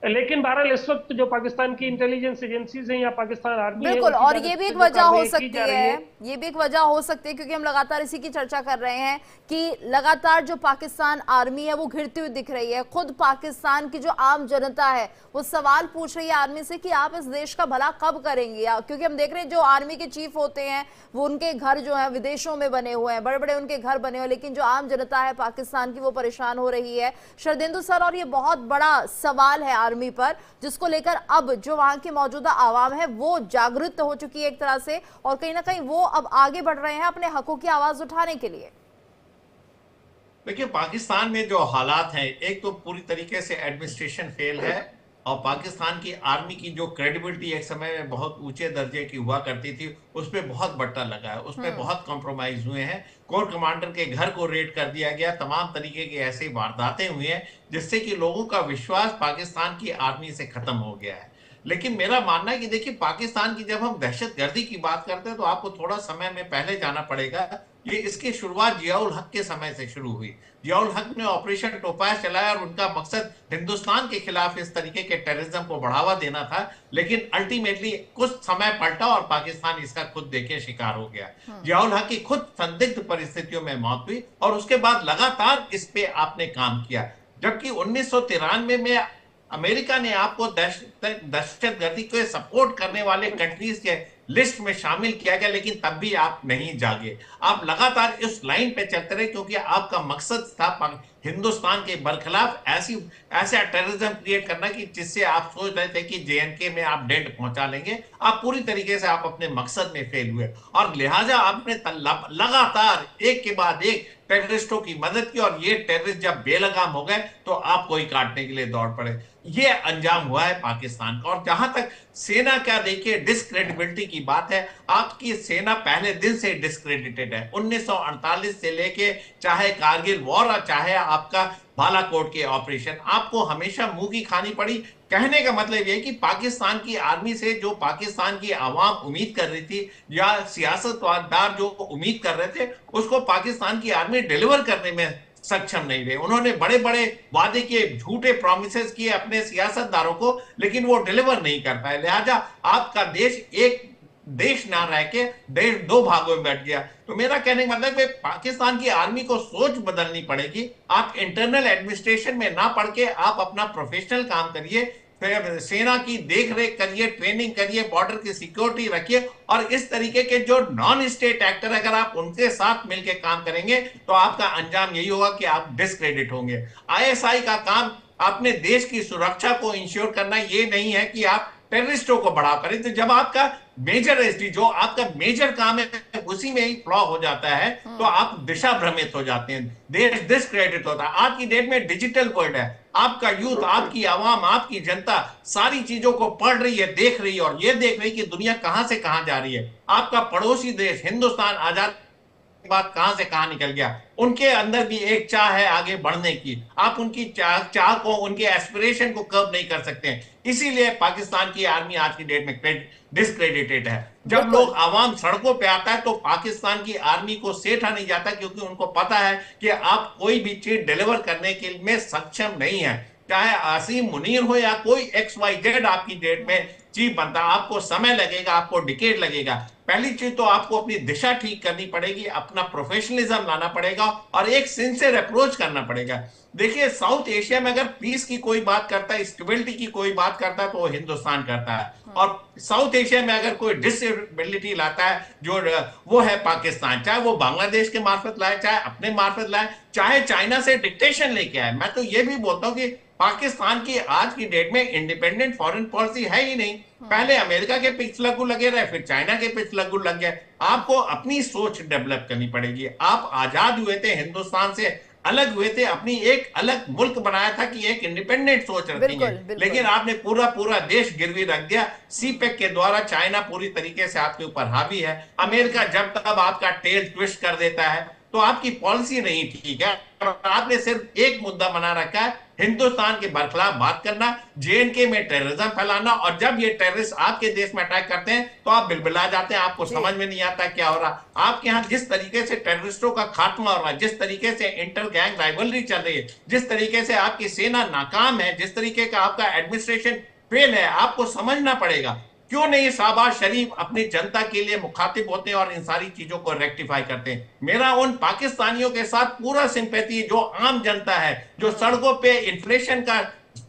लेकिन बहरहाल इस वक्त जो पाकिस्तान की इंटेलिजेंस एजेंसीज हैं या पाकिस्तान आर्मी है, बिल्कुल, और ये भी एक वजह हो सकती है, ये भी एक वजह हो सकती है क्योंकि हम लगातार इसी की चर्चा कर रहे हैं कि लगातार जो पाकिस्तान आर्मी है वो घिरती हुई दिख रही है। खुद पाकिस्तान की जो आम जनता है वो सवाल पूछ रही है आर्मी से कि आप इस देश का भला कब करेंगे। क्योंकि हम देख रहे हैं जो आर्मी के चीफ होते हैं वो उनके घर जो है विदेशों में बने हुए हैं, बड़े बड़े उनके घर बने हुए, लेकिन जो आम जनता है पाकिस्तान की वो परेशान हो रही है। शरदेंदु सर, और ये बहुत बड़ा सवाल है आर्मी पर जिसको लेकर अब जो वहां की मौजूदा आवाम है वो जागरूक हो चुकी है एक तरह से और कहीं ना कहीं वो अब आगे बढ़ रहे हैं अपने हकों की आवाज उठाने के लिए। देखिए, पाकिस्तान में जो हालात हैं, एक तो पूरी तरीके से एडमिनिस्ट्रेशन फेल है और पाकिस्तान की आर्मी की जो क्रेडिबिलिटी एक समय में बहुत ऊंचे दर्जे की हुआ करती थी उस पर बहुत बट्टा लगा है, उसमें बहुत कॉम्प्रोमाइज हुए हैं। कोर कमांडर के घर को रेड कर दिया गया, तमाम तरीके की ऐसी वारदातें हुई हैं जिससे कि लोगों का विश्वास पाकिस्तान की आर्मी से खत्म हो गया है। लेकिन मेरा मानना है कि देखिए, पाकिस्तान की जब हम दहशतगर्दी की बात करते हैं तो आपको थोड़ा समय में पहले जाना पड़ेगा। ये इसकी शुरुआत जियाउल हक के समय से शुरू हुई। जियाउल हक ने ऑपरेशन टोपाज चलाया और उनका मकसद हिंदुस्तान के खिलाफ इस तरीके के टेररिज्म को बढ़ावा देना था, लेकिन अल्टीमेटली कुछ समय पलटा और पाकिस्तान इसका खुद देखे शिकार हो गया। जियाउल हक की खुद संदिग्ध परिस्थितियों में मौत हुई और उसके बाद लगातार इस पे आपने काम किया। जबकि 1993 में अमेरिका ने आपको दहशतगर्दी को सपोर्ट करने वाले कंट्रीज के लिस्ट में शामिल किया गया, लेकिन तब भी आप नहीं जागे। आप लगातार इस लाइन पे चलते रहे क्योंकि आपका मकसद था हिंदुस्तान के बरखिलाफ ऐसा टेररिज्म क्रिएट करना कि जिससे आप सोच रहे थे कि जेएनके में आप डेंट पहुंचा लेंगे। आप पूरी तरीके से आप अपने मकसद में फेल हुए और लिहाजा आपने लगातार एक के बाद एक टेररिस्टों की मदद की और ये टेररिस्ट जब बेलगाम हो गए तो आपको ही काटने के लिए दौड़ पड़े। ये अंजाम हुआ है पाकिस्तान का। और जहां तक सेना का देखिए डिस्क्रेडिबिलिटी की बात है, आपकी सेना पहले दिन से डिस्क्रेडिटेड है। 1948 से लेके चाहे कारगिल वॉर और चाहे आपका बालाकोट के ऑपरेशन, आपको हमेशा मुंह की खानी पड़ी। कहने का मतलब यह कि पाकिस्तान की आर्मी से जो पाकिस्तान की आवाम उम्मीद कर रही थी या सियासतदान जो उम्मीद कर रहे थे, उसको पाकिस्तान की आर्मी डिलीवर करने में सक्षम नहीं रहे। उन्होंने बड़े बड़े वादे किए, झूठे प्रॉमिसेस किए अपने सियासतदारों को, लेकिन वो डिलीवर नहीं कर पाए। लिहाजा आपका देश एक देश ना रह के देश दो भागों में बैठ गया। तो मेरा कहने का मतलब है पाकिस्तान की आर्मी को सोच बदलनी पड़ेगी। आप इंटरनल एडमिनिस्ट्रेशन में ना पढ़ के आप अपना प्रोफेशनल काम करिए, सेना की देख रेख करिए, ट्रेनिंग करिए, बॉर्डर की सिक्योरिटी रखिए और इस तरीके के जो नॉन स्टेट एक्टर अगर आप उनके साथ मिलकर काम करेंगे तो आपका अंजाम यही होगा कि आप डिस्क्रेडिट होंगे। आईएसआई का काम अपने देश की सुरक्षा को इंश्योर करना ये नहीं है कि आप टेररिस्टों को बढ़ावा करें। तो जब आपका मेजर एसडी जो आपका मेजर काम है उसी में ही फ्लॉ हो जाता है तो आप दिशा भ्रमित हो जाते हैं, देश डिस्क्रेडिट होता है। आज की डेट में डिजिटल वर्ल्ड है, आपका यूथ, आपकी आवाम, आपकी जनता सारी चीजों को पढ़ रही है, देख रही है और ये देख रही है कि दुनिया कहां से कहां जा रही है। आपका पड़ोसी देश हिंदुस्तान आजाद बात कहां से कहां निकल गया। उनके अंदर भी एक चाह है आगे बढ़ने की, आप उनकी चाह को, उनके एस्पिरेशन को कर्व नहीं कर सकते। इसीलिए पाकिस्तान की आर्मी आज की डेट में डिस्क्रेडिटेड है। जब लोग आवाम सड़कों पे आता है तो पाकिस्तान की आर्मी को सेठा नहीं जाता, क्योंकि उनको पता है कि आप कोई भी चीज डिलीवर करने के में सक्षम नहीं है। चाहे आसिम मुनीर हो या कोई XYZ आपकी डेट में चीफ बनता, आपको समय लगेगा, आपको डिकेड लगेगा। पहली चीज तो आपको अपनी दिशा ठीक करनी पड़ेगी, अपना प्रोफेशनलिज्म लाना पड़ेगा और एक सिंसियर अप्रोच करना पड़ेगा। देखिए साउथ एशिया में अगर पीस की कोई बात करता है, स्टेबिलिटी की कोई बात करता है तो वो हिंदुस्तान करता है। और साउथ एशिया में अगर कोई डिस्टेबिलिटी लाता है जो वो है पाकिस्तान, चाहे वो बांग्लादेश के मार्फत लाए, चाहे अपने मार्फत लाए, चाहे चाइना से डिक्टेशन लेके आए। मैं तो ये भी बोलता हूं कि पाकिस्तान की आज की डेट में इंडिपेंडेंट फॉरेन पॉलिसी है ही नहीं। पहले अमेरिका के पीछे लगू लगे रहे, फिर चाइना के पीछे लगू लग गए। आपको अपनी सोच डेवलप करनी पड़ेगी। आप आजाद हुए थे, हिंदुस्तान से अलग हुए थे, अपनी एक अलग मुल्क बनाया था कि एक इंडिपेंडेंट सोच रखेंगे, लेकिन आपने पूरा देश गिरवी रख दिया। सीपेक के द्वारा चाइना पूरी तरीके से आपके ऊपर हावी है। अमेरिका जब तब आपका टेल ट्विस्ट कर देता है, तो आपकी पॉलिसी नहीं ठीक है। आपने सिर्फ एक मुद्दा बना रखा है, हिंदुस्तान के बरखिलाफ बात करना, जेएनके में टेररिज्म फैलाना, और जब ये टेररिस्ट आपके देश में अटैक करते हैं तो आप बिलबिला जाते हैं, आपको समझ में नहीं आता क्या हो रहा। आपके यहाँ जिस तरीके से टेररिस्टों का खात्मा हो रहा है, जिस तरीके से इंटर गैंग राइवलरी चल रही है, जिस तरीके से आपकी सेना नाकाम है, जिस तरीके का आपका एडमिनिस्ट्रेशन फेल है, आपको समझना पड़ेगा। क्यों नहीं शहबाज शरीफ अपनी जनता के लिए मुखातिब होते हैं और इन सारी चीजों को रेक्टिफाई करते हैं। मेरा उन पाकिस्तानियों के साथ पूरा सिंपैथी, जो आम जनता है, जो सड़कों पे इन्फ्लेशन का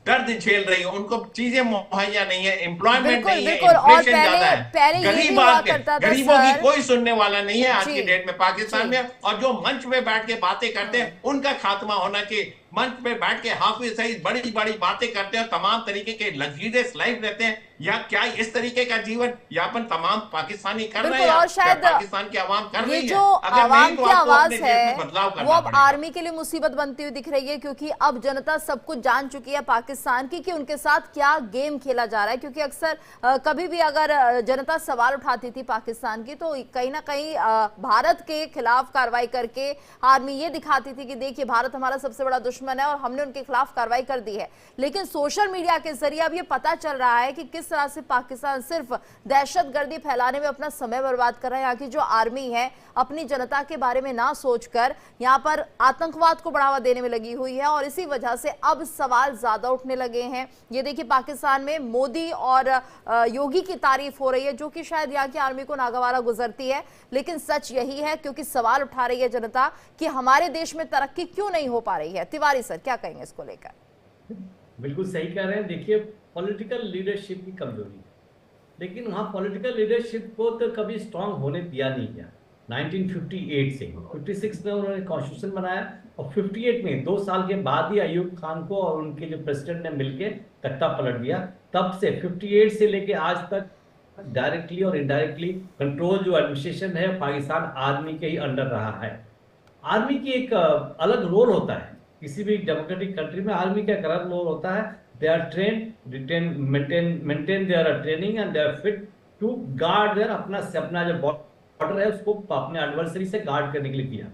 दर्द झेल रही है, उनको चीजें मुहैया नहीं है, एम्प्लॉयमेंट नहीं है, इन्फ्लेशन ज्यादा है, गरीबों की कोई सुनने वाला नहीं है आज की डेट में पाकिस्तान में। और जो मंच में बैठ के बातें करते हैं उनका खात्मा होना चाहिए। मंच पे बैठ के हाफिज सईद बड़ी बड़ी बातें करते हैं, तमाम तरीके के लग्जरियस लाइफ रहते हैं, या क्या इस तरीके का जीवन यापन तमाम पाकिस्तानी कर रहे हैं, और शायद पाकिस्तान की आवाम कर रही है। जो आवाम की आवाज है वो अब पड़ेगा। आर्मी के लिए मुसीबत बनती हुई दिख रही है, क्योंकि अब जनता सब कुछ जान चुकी है पाकिस्तान की कि उनके साथ क्या गेम खेला जा रहा है। क्योंकि अक्सर कभी भी अगर जनता सवाल उठाती थी पाकिस्तान की, तो कहीं ना कहीं भारत के खिलाफ कार्रवाई करके आर्मी ये दिखाती थी कि देखिए भारत हमारा सबसे बड़ा दुश्मन है और हमने उनके खिलाफ कार्रवाई कर दी है। लेकिन सोशल मीडिया के जरिए अब ये पता चल रहा है कि किस तरह से पाकिस्तान सिर्फ दहशतगर्दी फैलाने में अपना समय बर्बाद कर रहा है। यहाँ की जो आर्मी है अपनी जनता के बारे में ना सोचकर यहाँ पर आतंकवाद को बढ़ावा देने में लगी हुई है, और इसी वजह से अब सवाल ज्यादा उठने लगे हैं। ये देखिए पाकिस्तान में मोदी और योगी की तारीफ हो रही है, जो कि शायद यहाँ की आर्मी को नागवारा गुजरती है, लेकिन सच यही है, क्योंकि सवाल उठा रही है जनता कि हमारे देश में तरक्की क्यों नहीं हो पा रही है। तिवारी सर क्या कहेंगे इसको लेकर? बिल्कुल सही कह रहे हैं। देखिए, पॉलिटिकल लीडरशिप की कमजोरी है, लेकिन वहाँ पॉलिटिकल लीडरशिप को तो कभी स्ट्रांग होने दिया नहीं गया। 1958 से 56 में उन्होंने कॉन्स्टिट्यूशन बनाया और 58 में 2 साल के बाद ही अयूब खान को और उनके जो प्रेसिडेंट ने मिलके तख्ता पलट दिया। तब से 58 से लेके आज तक डायरेक्टली और इनडायरेक्टली कंट्रोल जो एडमिनिस्ट्रेशन है पाकिस्तान आर्मी के ही अंडर रहा है। आर्मी की एक अलग रोल होता है किसी भी डेमोक्रेटिक कंट्री में। आर्मी का एक अलग रोल होता है। They are train maintain their training and they are fit to guard their अपना जो बॉर्डर है उसको अपने एडवर्सरी से गार्ड करने के लिए किया।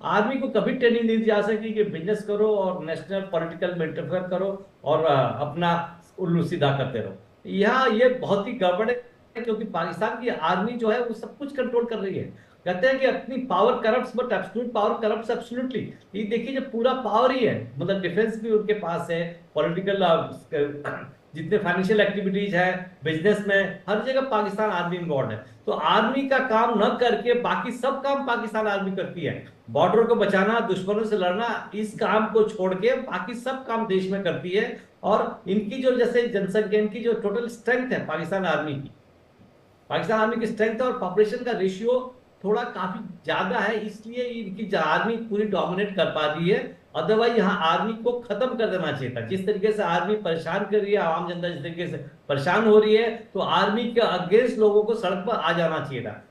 आर्मी को कभी ट्रेनिंग नहीं दी जा सकती कि बिजनेस करो और नेशनल पॉलिटिकल में इंटरफेयर करो और अपना उल्लू सीधा करते रहो। यहाँ ये बहुत ही गड़बड़ है, क्योंकि पाकिस्तान की आर्मी जो है वो सब कुछ कंट्रोल कर रही है। कहते हैं कि अपनी power corrupts but absolute power corrupts absolutely. ये देखिए, जब पूरा पावर ही है, मतलब डिफेंस भी उनके पास है, पॉलिटिकल जितने फाइनेंशियल एक्टिविटीज है, बिजनेस में, हर जगह पाकिस्तान आर्मी इन्वॉल्व है। तो आर्मी का काम न करके बाकी सब काम पाकिस्तान आर्मी करती है। बॉर्डर को बचाना, दुश्मनों से लड़ना, इस काम को छोड़ के बाकी सब काम देश में करती है। और इनकी जो जैसे जनसंख्या, इनकी जो टोटल स्ट्रेंथ है पाकिस्तान आर्मी की स्ट्रेंथ और पॉपुलेशन का रेशियो थोड़ा काफी ज्यादा है, इसलिए इनकी आर्मी पूरी डोमिनेट कर पा रही है। अदरवाइज यहाँ आर्मी को खत्म कर देना चाहिए था। जिस तरीके से आर्मी परेशान कर रही है, आम जनता जिस तरीके से परेशान हो रही है, तो आर्मी के अगेंस्ट लोगों को सड़क पर आ जाना चाहिए था।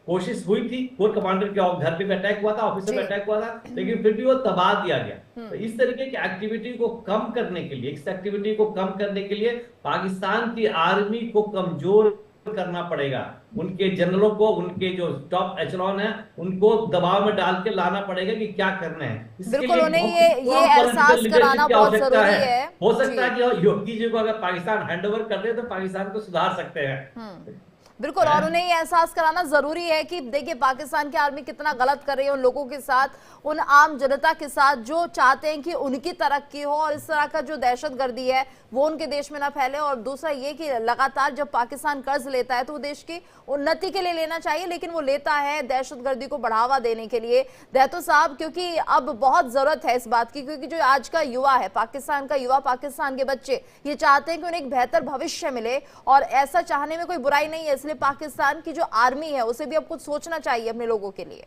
कोशिश हुई थी, कोर कमांडर के घर पे भी अटैक हुआ था, ऑफिसर पे अटैक हुआ था, लेकिन फिर भी वो तबाह दिया गया। तो इस तरीके की एक्टिविटी को कम करने के लिए, इस एक्टिविटी को कम करने के लिए पाकिस्तान की आर्मी को कमजोर करना पड़ेगा। उनके जनरलों को, उनके जो टॉप एचलॉन है, उनको दबाव में डाल के लाना पड़ेगा कि क्या करना है। बिल्कुल, उन्हें ये एहसास कराना बहुत जरूरी है। हो सकता है कि योगी जी को अगर पाकिस्तान हैंडओवर कर दे तो पाकिस्तान को सुधार सकते हैं। बिल्कुल, और उन्हें ये एहसास कराना जरूरी है कि देखिए पाकिस्तान की आर्मी कितना गलत कर रही है उन लोगों के साथ, उन आम जनता के साथ जो चाहते हैं कि उनकी तरक्की हो, और इस तरह का जो दहशतगर्दी है वो उनके देश में ना फैले। और दूसरा ये कि लगातार जब पाकिस्तान कर्ज लेता है तो वो देश की उन्नति के लिए लेना चाहिए, लेकिन वो लेता है दहशतगर्दी को बढ़ावा देने के लिए। दहतो साहब, क्योंकि अब बहुत जरूरत है इस बात की, क्योंकि जो आज का युवा है, पाकिस्तान का युवा, पाकिस्तान के बच्चे ये चाहते हैं कि उन्हें एक बेहतर भविष्य मिले, और ऐसा चाहने में कोई बुराई नहीं है। इसलिए पाकिस्तान की जो आर्मी है उसे भी अब कुछ सोचना चाहिए अपने लोगों के लिए।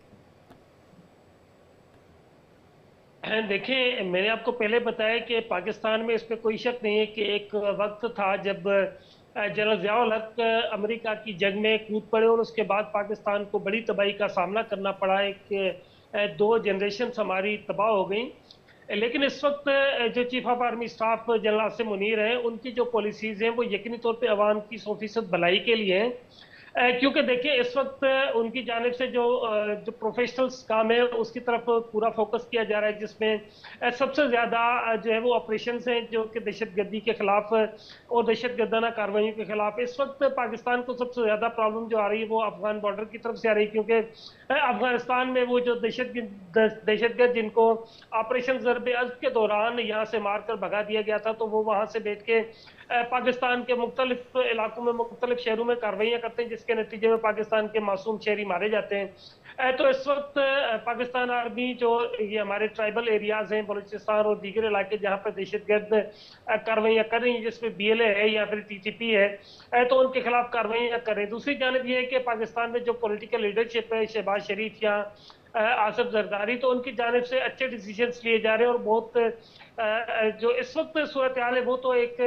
देखिए, मैंने आपको पहले बताया कि पाकिस्तान में इस पे कोई शक नहीं है कि एक वक्त था जब जनरल ज़ियाउल हक अमेरिका की जंग में कूद पड़े और उसके बाद पाकिस्तान को बड़ी तबाही का सामना करना पड़ा। एक 2 जनरेशन हमारी तबाह हो गई। लेकिन इस वक्त जो chief of army staff general Asim Munir हैं, उनकी जो पॉलिसीज़ हैं वो यकीनी तौर पे अवाम की 100% भलाई के लिए हैं। क्योंकि देखिए, इस वक्त उनकी जानिब से जो प्रोफेशनल्स काम है उसकी तरफ पूरा फोकस किया जा रहा है, जिसमें सबसे ज़्यादा जो है वो ऑपरेशंस हैं जो कि दहशतगर्दी के खिलाफ और दहशतगर्दाना कार्रवाइयों के खिलाफ। इस वक्त पाकिस्तान को सबसे ज़्यादा प्रॉब्लम जो आ रही है वो अफगान बॉर्डर की तरफ से आ रही है, क्योंकि अफगानिस्तान में वो जो दहशतगर्द जिनको ऑपरेशन ज़रब अज़ब के दौरान यहाँ से मार कर भगा दिया गया था, तो वो वहाँ से बैठ के पाकिस्तान के मुख्तलिफ इलाकों में, मुख्तलिफ शहरों में कार्रवाइयाँ करते हैं, जिसके नतीजे में पाकिस्तान के मासूम शहरी मारे जाते हैं। तो इस वक्त पाकिस्तान आर्मी जो ये हमारे ट्राइबल एरियाज हैं, बलूचिस्तान और दीगर इलाके जहाँ पर दहशतगर्द कार्रवाइयाँ कर रही हैं, जिसमें BLA है या फिर TTP है, तो उनके खिलाफ कार्रवाइयाँ कर रहे हैं। दूसरी जानब ये है कि पाकिस्तान में जो पॉलिटिकल लीडरशिप है, शहबाज शरीफ या आसिफ जरदारी, तो उनकी जानिब से अच्छे डिसीजंस लिए जा रहे हैं और बहुत जो इस वक्त सूरत हाल है वो तो एक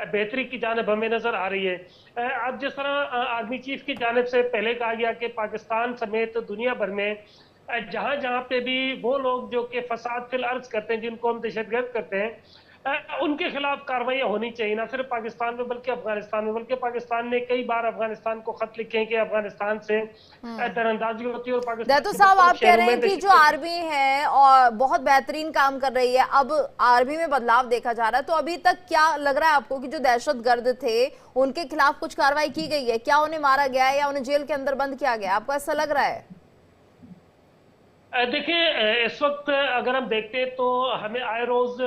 बेहतरी की जानिब हमें नजर आ रही है। अब जिस तरह आर्मी चीफ की जानिब से पहले कहा गया कि पाकिस्तान समेत दुनिया भर में जहाँ जहाँ पे भी वो लोग जो कि फसाद फिल अर्ज करते हैं, जिनको हम दहशतगर्द करते हैं, उनके खिलाफ कार्रवाइयाँ होनी चाहिए, ना सिर्फ पाकिस्तान में बल्कि अफगानिस्तान में। बल्कि पाकिस्तान ने कई बार अफगानिस्तान को खत लिखे हैं कि अफगानिस्तान से दरअंदाजी होती है और पाकिस्तान। तो साहब, आप कह रहे हैं कि जो आर्मी है और बहुत बेहतरीन काम कर रही है, अब आर्मी में बदलाव देखा जा रहा है, तो अभी तक क्या लग रहा है आपको कि जो दहशतगर्द थे उनके खिलाफ कुछ कार्रवाई की गई है? क्या उन्हें मारा गया है या उन्हें जेल के अंदर बंद किया गया? आपको ऐसा लग रहा है? देखिए, इस वक्त अगर हम देखते हैं तो हमें आए रोज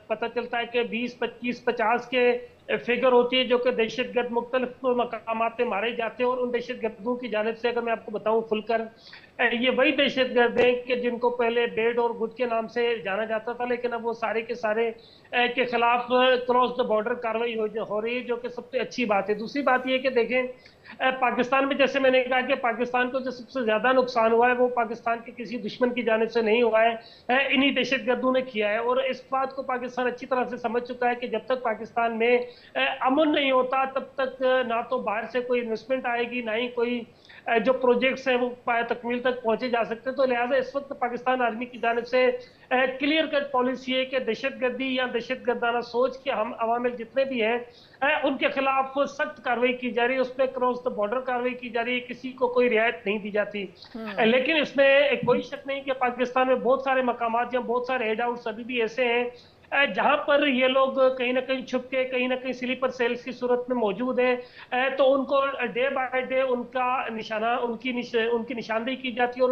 पता चलता है कि 20, 25, 50 के फिगर होती है जो कि दहशतगर्द मुख्तलिफ मकामात पे मारे जाते हैं। और उन दहशतगर्दों की जानिब से अगर मैं आपको बताऊं खुलकर, ये वही दहशतगर्द हैं कि जिनको पहले बेड और गुट के नाम से जाना जाता था, लेकिन अब वो सारे के सारे के खिलाफ क्रॉस द बॉर्डर कार्रवाई हो रही है, जो कि सबसे अच्छी बात है। दूसरी बात यह कि देखें, पाकिस्तान में जैसे मैंने कहा कि पाकिस्तान को जो सबसे ज्यादा नुकसान हुआ है वो पाकिस्तान के किसी दुश्मन की जानिब से नहीं हुआ है, इन्हीं दहशतगर्दों ने किया है। और इस बात को पाकिस्तान अच्छी तरह से समझ चुका है कि जब तक पाकिस्तान में अमन नहीं होता तब तक ना तो बाहर से कोई इन्वेस्टमेंट आएगी, ना ही कोई जो प्रोजेक्ट्स हैं वो तकमील तक पहुंचे जा सकते हैं। तो लिहाजा इस वक्त पाकिस्तान आर्मी की जानिब से क्लियर कट पॉलिसी है कि दहशतगर्दी या दहशतगर्दाना सोच के हम अवामिल जितने भी हैं उनके खिलाफ सख्त कार्रवाई की जा रही है, उस पर क्रॉस द बॉर्डर कार्रवाई की जा रही है, किसी को कोई रियायत नहीं दी जाती। लेकिन इसमें कोई शक नहीं कि पाकिस्तान में बहुत सारे मकामात या बहुत सारे हेड आउट्स अभी भी ऐसे हैं जहां पर ये लोग कहीं ना कहीं छुप के, कहीं ना कहीं स्लीपर सेल्स की सूरत में मौजूद है। तो उनको डे बाय डे उनका निशाना, उनकी निशानदेही की जाती है और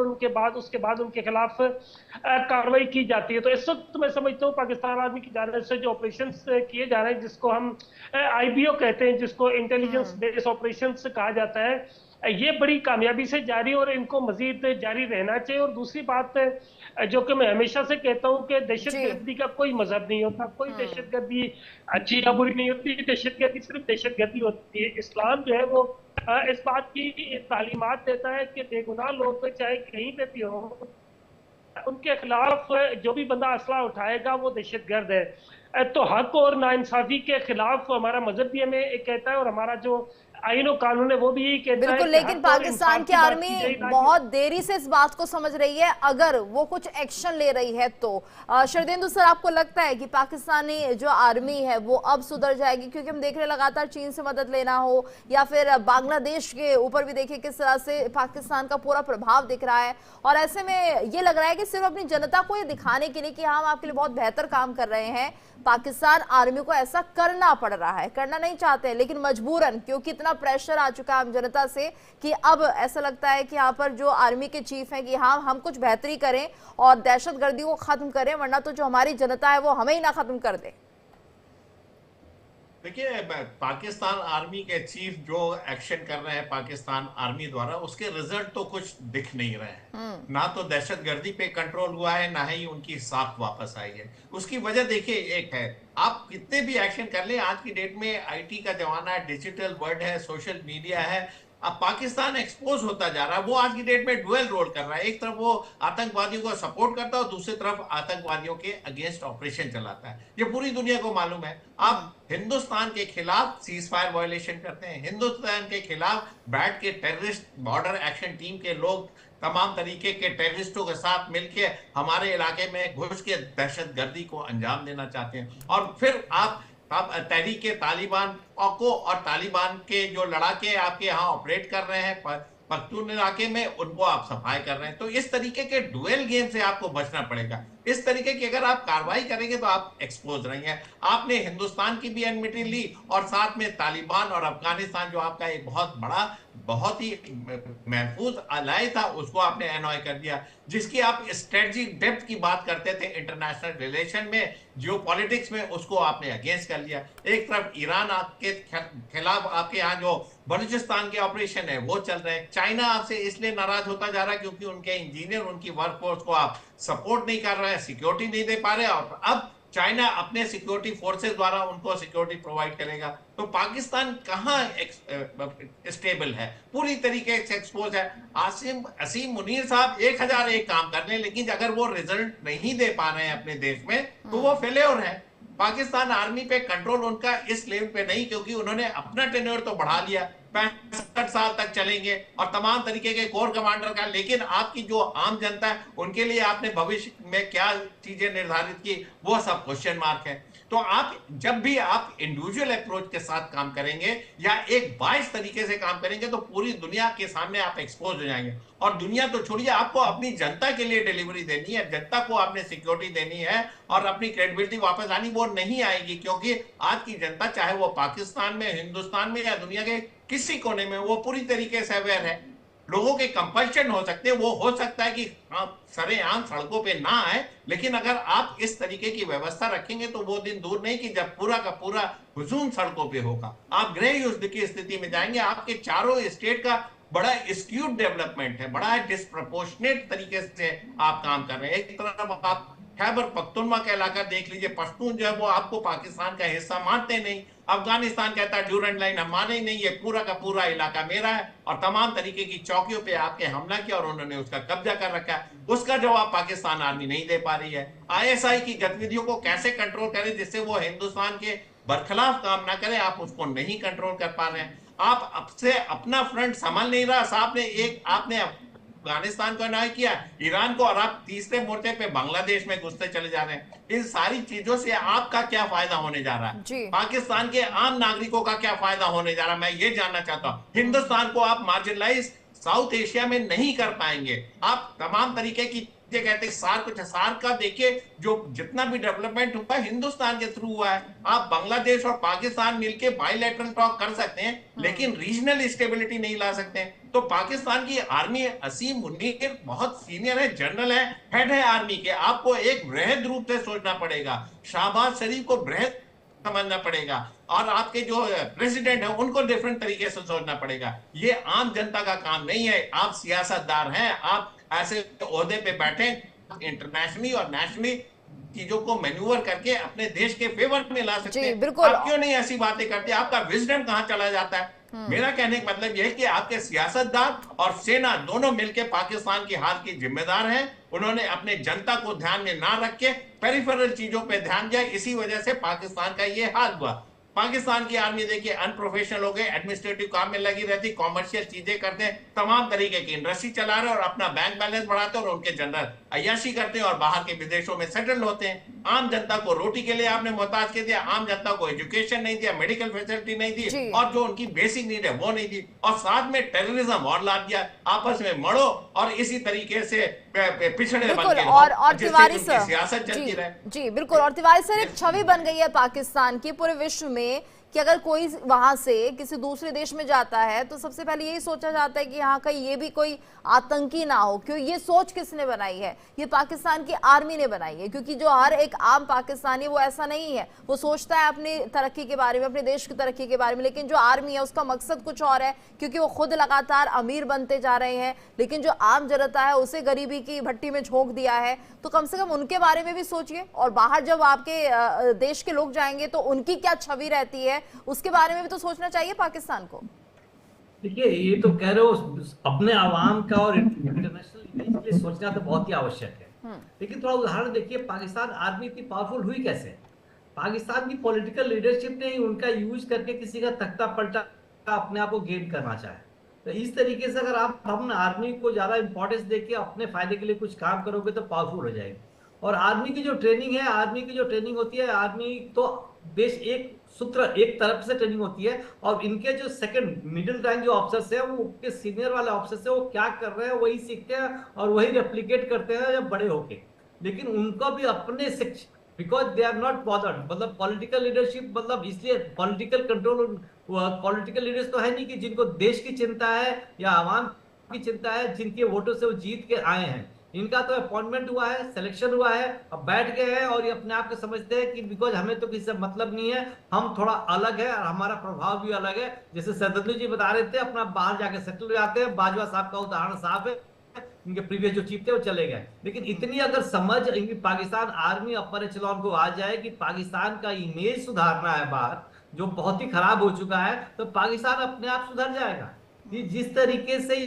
उसके बाद उनके खिलाफ कार्रवाई की जाती है। तो इस वक्त मैं समझता हूँ पाकिस्तान आर्मी की जानिब से जो ऑपरेशन किए जा रहे हैं, जिसको हम IBO कहते हैं, जिसको इंटेलिजेंस बेस्ड ऑपरेशन कहा जाता है, ये बड़ी कामयाबी से जारी और इनको मजीद जारी रहना चाहिए। और दूसरी बात जो कि मैं हमेशा से कहता हूँ कि दहशतगर्दी का कोई मजहब नहीं होता, कोई दहशतगर्दी अच्छी या बुरी नहीं होती, दहशतगर्दी सिर्फ दहशतगर्दी होती है। इस्लाम जो है वो इस बात की तालीमात देता है कि बेगुनाह लोग चाहे कहीं पे भी हो, उनके खिलाफ जो भी बंदा असला उठाएगा वो दहशतगर्द है। तो हक और नाइंसाफी के खिलाफ हमारा मजहब भी हमें कहता है और हमारा जो आईन और कानून है वो भी यही कहता है। बिल्कुल, लेकिन पाकिस्तान की आर्मी बहुत देरी से इस बात को समझ रही है, अगर वो कुछ एक्शन ले रही है तो। शरदेंदु सर, आपको लगता है कि पाकिस्तानी जो आर्मी है वो अब सुधर जाएगी? क्योंकि हम देख रहे हैं लगातार चीन से मदद लेना हो या फिर बांग्लादेश के ऊपर भी देखिए किस तरह से पाकिस्तान का पूरा प्रभाव दिख रहा है, और ऐसे में ये लग रहा है कि सिर्फ अपनी जनता को ये दिखाने के लिए कि हम आपके लिए बहुत बेहतर काम कर रहे हैं, पाकिस्तान आर्मी को ऐसा करना पड़ रहा है। करना नहीं चाहते हैं लेकिन मजबूरन, क्योंकि इतना प्रेशर आ चुका है आम जनता से कि अब ऐसा लगता है कि यहाँ पर जो आर्मी के चीफ हैं कि हाँ, हम कुछ बेहतरी करें और दहशतगर्दी को खत्म करें, वरना तो जो हमारी जनता है वो हमें ही ना खत्म कर दे। देखिए, पाकिस्तान आर्मी के चीफ जो एक्शन कर रहे हैं पाकिस्तान आर्मी द्वारा, उसके रिजल्ट तो कुछ दिख नहीं रहे हैं। ना तो दहशतगर्दी पे कंट्रोल हुआ है, ना ही उनकी साख वापस आई है। उसकी वजह देखिए एक है, आप कितने भी एक्शन कर ले, आज की डेट में IT का जमाना है, डिजिटल वर्ल्ड है, सोशल मीडिया है, अब पाकिस्तान एक्सपोज होता जा रहा है। वो आज की डेट में डुअल रोल कर रहा है, एक तरफ वो आतंकवादियों को सपोर्ट करता है और दूसरी तरफ आतंकवादियों के अगेंस्ट ऑपरेशन चलाता है। ये पूरी दुनिया को मालूम है। आप हिंदुस्तान के खिलाफ सीज फायर वायलेशन करते हैं, हिंदुस्तान के खिलाफ बैठ के टेररिस्ट बॉर्डर एक्शन टीम के लोग तमाम तरीके के टेररिस्टों के साथ मिलकर हमारे इलाके में घुस के दहशतगर्दी को अंजाम देना चाहते हैं। और फिर आप तहरीक तालिबान को और तालिबान के जो लड़ाके आपके यहाँ ऑपरेट कर रहे हैं पख्तून इलाके में, उनको आप सफाई कर रहे हैं। तो इस तरीके के डुअल गेम से आपको बचना पड़ेगा। इस तरीके की अगर आप कार्रवाई करेंगे तो आप एक्सपोज रहेंगे। आपने हिंदुस्तान की भी एनमिटी ली और साथ में तालिबान और अफगानिस्तान जो आपका एक बहुत बड़ा, बहुत ही महफूज अलाई था, उसको आपने एनॉय कर दिया। जिसकी आप स्ट्रेटजिक डेप्थ की बात करते थे इंटरनेशनल रिलेशन में, जियो पॉलिटिक्स में, उसको आपने अगेंस्ट कर लिया। एक तरफ ईरान आपके खिलाफ आपके यहाँ जो बलूचिस्तान के ऑपरेशन है वो चल रहे हैं। चाइना आपसे इसलिए नाराज होता जा रहा है क्योंकि उनके इंजीनियर, उनकी वर्कफोर्स को आप सपोर्ट नहीं कर रहे हैं, सिक्योरिटी नहीं दे पा रहे, और अब चाइना अपने सिक्योरिटी फोर्सेस द्वारा उनको सिक्योरिटी प्रोवाइड करेगा। तो पाकिस्तान कहाँ स्टेबल है, पूरी तरीके से एक्सपोज है। असीम मुनीर साहब 1001 काम कर रहे हैं, लेकिन अगर वो रिजल्ट नहीं दे पा रहे हैं अपने देश में तो वो फेल्योर है। पाकिस्तान आर्मी पे कंट्रोल उनका इस लेवल पे नहीं, क्योंकि उन्होंने अपना टेन्योर तो बढ़ा लिया, 65 साल तक चलेंगे और तमाम तरीके के कोर कमांडर का, लेकिन आपकी जो आम जनता है उनके लिए आपने भविष्य में क्या चीजें निर्धारित की, वो सब क्वेश्चन मार्क है। तो आप जब भी आप इंडिविजुअल अप्रोच के साथ काम करेंगे या एक बाइस तरीके से काम करेंगे तो पूरी दुनिया के सामने आप एक्सपोज हो जाएंगे। और दुनिया तो छोड़िए, आपको अपनी जनता के लिए डिलीवरी देनी है, जनता को आपने सिक्योरिटी देनी है और अपनी क्रेडिबिलिटी वापस आनी, वो नहीं आएगी। क्योंकि आज की जनता, चाहे वो पाकिस्तान में, हिंदुस्तान में या दुनिया के किसी कोने में, वो पूरी तरीके से अवेयर है। लोगों के कंपल्शन हो सकते हैं, वो हो सकता है कि सरेआम सड़कों पे ना आए, लेकिन अगर आप इस तरीके की व्यवस्था रखेंगे तो वो दिन दूर नहीं कि जब पूरा का पूरा हुजूम सड़कों पे होगा। आप गृह युद्ध की स्थिति में जाएंगे। आपके चारों स्टेट का बड़ा स्क्यूड डेवलपमेंट है, बड़ा डिस्प्रपोर्शनेट तरीके से आप काम कर रहे हैं। एक तरफ आप खैबर पख्तूनख्वा का इलाका देख लीजिए, पश्तून जो है वो आपको पाकिस्तान का हिस्सा मानते नहीं। अफगानिस्तान कहता है ड्यूरेंट लाइन हम माने ही नहीं, ये पूरा का पूरा इलाका मेरा है, और तमाम तरीके की चौकियों पे आपके हमला किया और उन्होंने उसका कब्जा कर रखा है। उसका जवाब पाकिस्तान आर्मी नहीं दे पा रही है। आईएसआई की गतिविधियों को कैसे कंट्रोल करें जिससे वो हिंदुस्तान के बरखिलाफ काम ना करे, आप उसको नहीं कंट्रोल कर पा रहे हैं। आप अब से अपना फ्रंट संभाल नहीं रहा। आपने अफगानिस्तान को ना किया, ईरान को, और आप तीसरे मोर्चे पे बांग्लादेश में घुसते चले जा रहे हैं। इन सारी चीजों से आपका क्या फायदा होने जा रहा है? पाकिस्तान के आम नागरिकों का क्या फायदा होने जा रहा है, मैं ये जानना चाहता हूं। हिंदुस्तान को आप मार्जिनलाइज साउथ एशिया में नहीं कर पाएंगे। आप तमाम तरीके की कहते हैं सार्क का देखिए, जो जितना भी डेवलपमेंट हुआ हिंदुस्तान के थ्रू हुआ है। आप बांग्लादेश और पाकिस्तान मिलके बायलैटरल टॉक कर सकते हैं, लेकिन रीजनल स्टेबिलिटी नहीं ला सकते। तो पाकिस्तान की आर्मी, असीम मुनीर बहुत सीनियर है, जनरल है, हेड है आर्मी के। आपको एक बृहद रूप से सोचना पड़ेगा। शहबाज शरीफ को बृहद समझना पड़ेगा, और आपके जो प्रेसिडेंट है उनको डिफरेंट तरीके से सोचना पड़ेगा। ये आम जनता का काम नहीं है। आप सियासतदार हैं, आप ऐसे ओहदे पे बैठे, इंटरनेशनली और नेशनली चीजों को मैन्यूवर करके अपने देश के फेवर में ला सकते हैं। आप क्यों नहीं ऐसी बातें करते? आपका विजडम कहां चला जाता है? मेरा कहने का मतलब यह है कि आपके सियासतदान और सेना दोनों मिलकर पाकिस्तान की हार की जिम्मेदार हैं। उन्होंने अपने जनता को ध्यान में ना रख के पेरिफेरल चीजों पे ध्यान दिया, इसी वजह से पाकिस्तान का ये हाल हुआ। पाकिस्तान की आर्मी देखिए अनप्रोफेशनल हो गए, एडमिनिस्ट्रेटिव काम में लगी रहती, कॉमर्शियल चीजें करते हैं, तमाम तरीके की इंडस्ट्री चला रहे और अपना बैंक बैलेंस बढ़ाते हैं, और उनके जनरल अय्याशी करते हैं और बाहर के विदेशों में सेटल होते हैं। आम जनता को रोटी के लिए आपने मोहताज कर दिया, आम जनता को एजुकेशन नहीं दिया, मेडिकल फैसिलिटी नहीं दी, और जो उनकी बेसिक नीड है वो नहीं दी, और साथ में टेररिज्म और ला दिया। आपस में मरो और इसी तरीके से पिछड़े बन के और तिवारी सर, सियासत चलती रहे। जी बिल्कुल। और तिवारी सर, एक छवि बन गई है पाकिस्तान की पूरे विश्व में कि अगर कोई वहां से किसी दूसरे देश में जाता है तो सबसे पहले यही सोचा जाता है कि यहाँ का ये भी कोई आतंकी ना हो। क्यों? ये सोच किसने बनाई है? ये पाकिस्तान की आर्मी ने बनाई है, क्योंकि जो हर एक आम पाकिस्तानी वो ऐसा नहीं है। वो सोचता है अपनी तरक्की के बारे में, अपने देश की तरक्की के बारे में, लेकिन जो आर्मी है उसका मकसद कुछ और है, क्योंकि वो खुद लगातार अमीर बनते जा रहे हैं, लेकिन जो आम जनता है उसे गरीबी की भट्टी में झोंक दिया है। तो कम से कम उनके बारे में भी सोचिए, और बाहर जब आपके देश के लोग जाएंगे तो उनकी क्या छवि रहती है उसके बारे में भी तो सोचना चाहिए पाकिस्तान को। देखिए, ये तो कह रहे हो अपने आवाम का और इंटरनेशनल इमेज के लिए सोचना तो बहुत ही आवश्यक है, लेकिन थोड़ा उदाहरण देखिए, पाकिस्तान आर्मी इतनी पावरफुल हुई कैसे? पाकिस्तान की पॉलिटिकल लीडरशिप ने उनका यूज करके किसी का तख्ता पलटा अपने आप को गेन करना चाहे। तो इस तरीके से अगर आप हम आर्मी को ज्यादा इंपॉर्टेंस देके अपने फायदे के लिए कुछ काम करोगे तो पावरफुल हो जाएगी। और आर्मी की जो ट्रेनिंग है, आर्मी की जो ट्रेनिंग होती है, आर्मी तो देश एक सूत्र एक तरफ से ट्रेनिंग होती है, और इनके जो सेकंड मिडिल रैंक जो ऑफिसर्स हैं, वो के सीनियर वाले ऑफिसर्स हैं, वो क्या कर रहे हैं वही सीखते हैं और वही रेप्लिकेट करते हैं जब बड़े होके। लेकिन उनको भी अपने शिक्षा, because they are not bothered, मतलब पॉलिटिकल लीडरशिप, मतलब इसलिए पॉलिटिकल कंट्रोल, पॉलिटिकल लीडर्स तो है नहीं कि जिनको देश की चिंता है या आवाम की चिंता है, जिनके वोटों से वो जीत के आए हैं। इनका तो अपॉइंटमेंट हुआ है, सिलेक्शन हुआ है, अब बैठ गए हैं और ये अपने आप को समझते हैं कि बिकॉज हमें तो किसी से मतलब नहीं है, हम थोड़ा अलग है और हमारा प्रभाव भी अलग है। जैसे सरदुल्लू जी बता रहे थे, अपना बाहर जाके सेटल हो जाते हैं। बाजवा साहब का उदाहरण साफ है, इनके प्रीवियस जो चीफ थे वो चले गए। लेकिन इतनी अगर समझ इनकी पाकिस्तान आर्मी अपर एचेलॉन को आ जाए कि पाकिस्तान का इमेज सुधारना है बाहर, जो बहुत ही खराब हो चुका है, तो पाकिस्तान अपने आप सुधर जाएगा। जिस तरीके से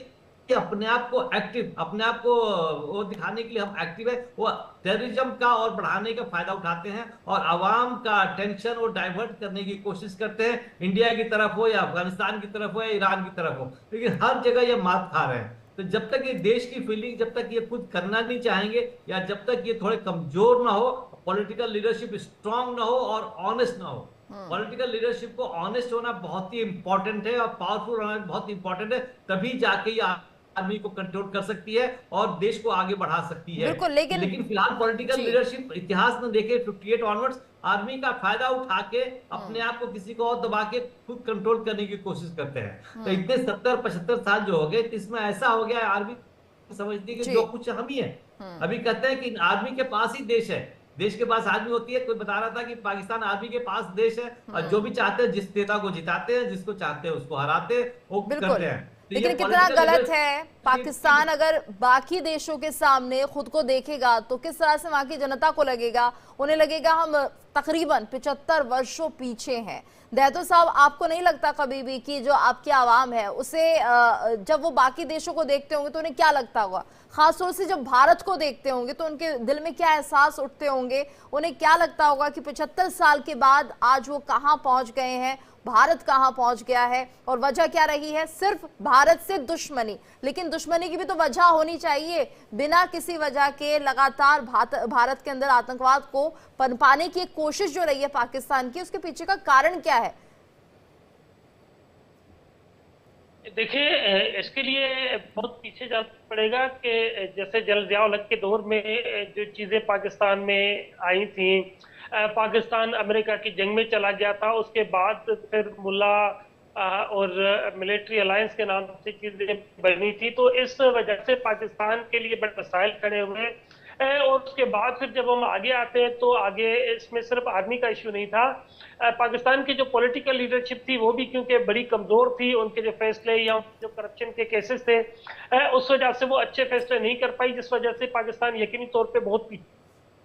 अपने आप को एक्टिव, अपने आप को वो दिखाने के लिए हम एक्टिव है, वो टेररिज्म का और बढ़ाने का फायदा उठाते हैं और आवाम का टेंशन वो डाइवर्ट करने की कोशिश करते हैं, इंडिया की तरफ हो या अफगानिस्तान की तरफ हो या ईरान की तरफ हो। लेकिन हर जगह ये मात खा रहे हैं। तो जब तक ये देश की फीलिंग, जब तक ये खुद करना नहीं चाहेंगे, या जब तक ये थोड़े कमजोर ना हो, पॉलिटिकल लीडरशिप स्ट्रांग ना हो और ऑनेस्ट ना हो। पॉलिटिकल लीडरशिप को ऑनेस्ट होना बहुत ही इंपॉर्टेंट है और पावरफुल होना बहुत इंपॉर्टेंट है, तभी जाके ये आर्मी को कंट्रोल कर सकती है और देश को आगे बढ़ा सकती है। बिल्कुल, लेकिन फिलहाल पॉलिटिकल जी। लीडरशिप इतिहास में देखे 58 ऑनवर्ड्स आर्मी का फायदा उठा के अपने आप को किसी को और दबा के खुद कंट्रोल करने की कोशिश करते हैं। तो इतने 70-75 साल जो हो गए, तो इसमें ऐसा हो गया है आर्मी समझती है कि जी। जो कुछ हम ही है। अभी कहते हैं कि आर्मी के पास ही देश है, देश के पास आर्मी होती है। कोई बता रहा था कि पाकिस्तान आर्मी के पास देश है और जो भी चाहते हैं, जिस नेता को जिताते हैं, जिसको चाहते हैं उसको हराते हैं, वो बिल्कुल, करते हैं। तो ये लेकिन कितना political गलत leadership है पाकिस्तान अगर बाकी देशों के सामने खुद को देखेगा तो किस तरह से वहां की जनता को लगेगा, उन्हें लगेगा हम तकरीबन 75 वर्षों पीछे हैं। दहतो साहब, आपको नहीं लगता कभी भी कि जो आपकी आवाम है उसे जब वो बाकी देशों को देखते होंगे तो उन्हें क्या लगता होगा, खासतौर से जब भारत को देखते होंगे तो उनके दिल में क्या एहसास उठते होंगे, उन्हें क्या लगता होगा कि 75 साल के बाद आज वो कहां पहुंच गए हैं, भारत कहां पहुंच गया है और वजह क्या रही है? सिर्फ भारत से दुश्मनी, लेकिन दुश्मनी की भी तो वजह होनी चाहिए। बिना किसी वजह के लगातार भारत के अंदर आतंकवाद को पनपाने की एक कोशिश जो रही है पाकिस्तान की, उसके पीछे का कारण क्या है? देखिए, इसके लिए बहुत पीछे जाना पड़ेगा कि जैसे जल हक के दौर में जो चीजें पाकिस्तान में आई थी, पाकिस्तान अमेरिका की जंग में चला गया था, उसके बाद फिर मुल्ला और मिलिट्री अलायंस के नाम से चीजें बनी थी, तो इस वजह से पाकिस्तान के लिए बड़े मसाइल खड़े हुए। और उसके बाद फिर जब हम आगे आते हैं तो आगे इसमें सिर्फ आर्मी का इश्यू नहीं था, पाकिस्तान की जो पॉलिटिकल लीडरशिप थी वो भी क्योंकि बड़ी कमजोर थी, उनके जो फैसले या जो करप्शन के केसेस थे उस वजह से वो अच्छे फैसले नहीं कर पाई, जिस वजह से पाकिस्तान यकीनी तौर पे बहुत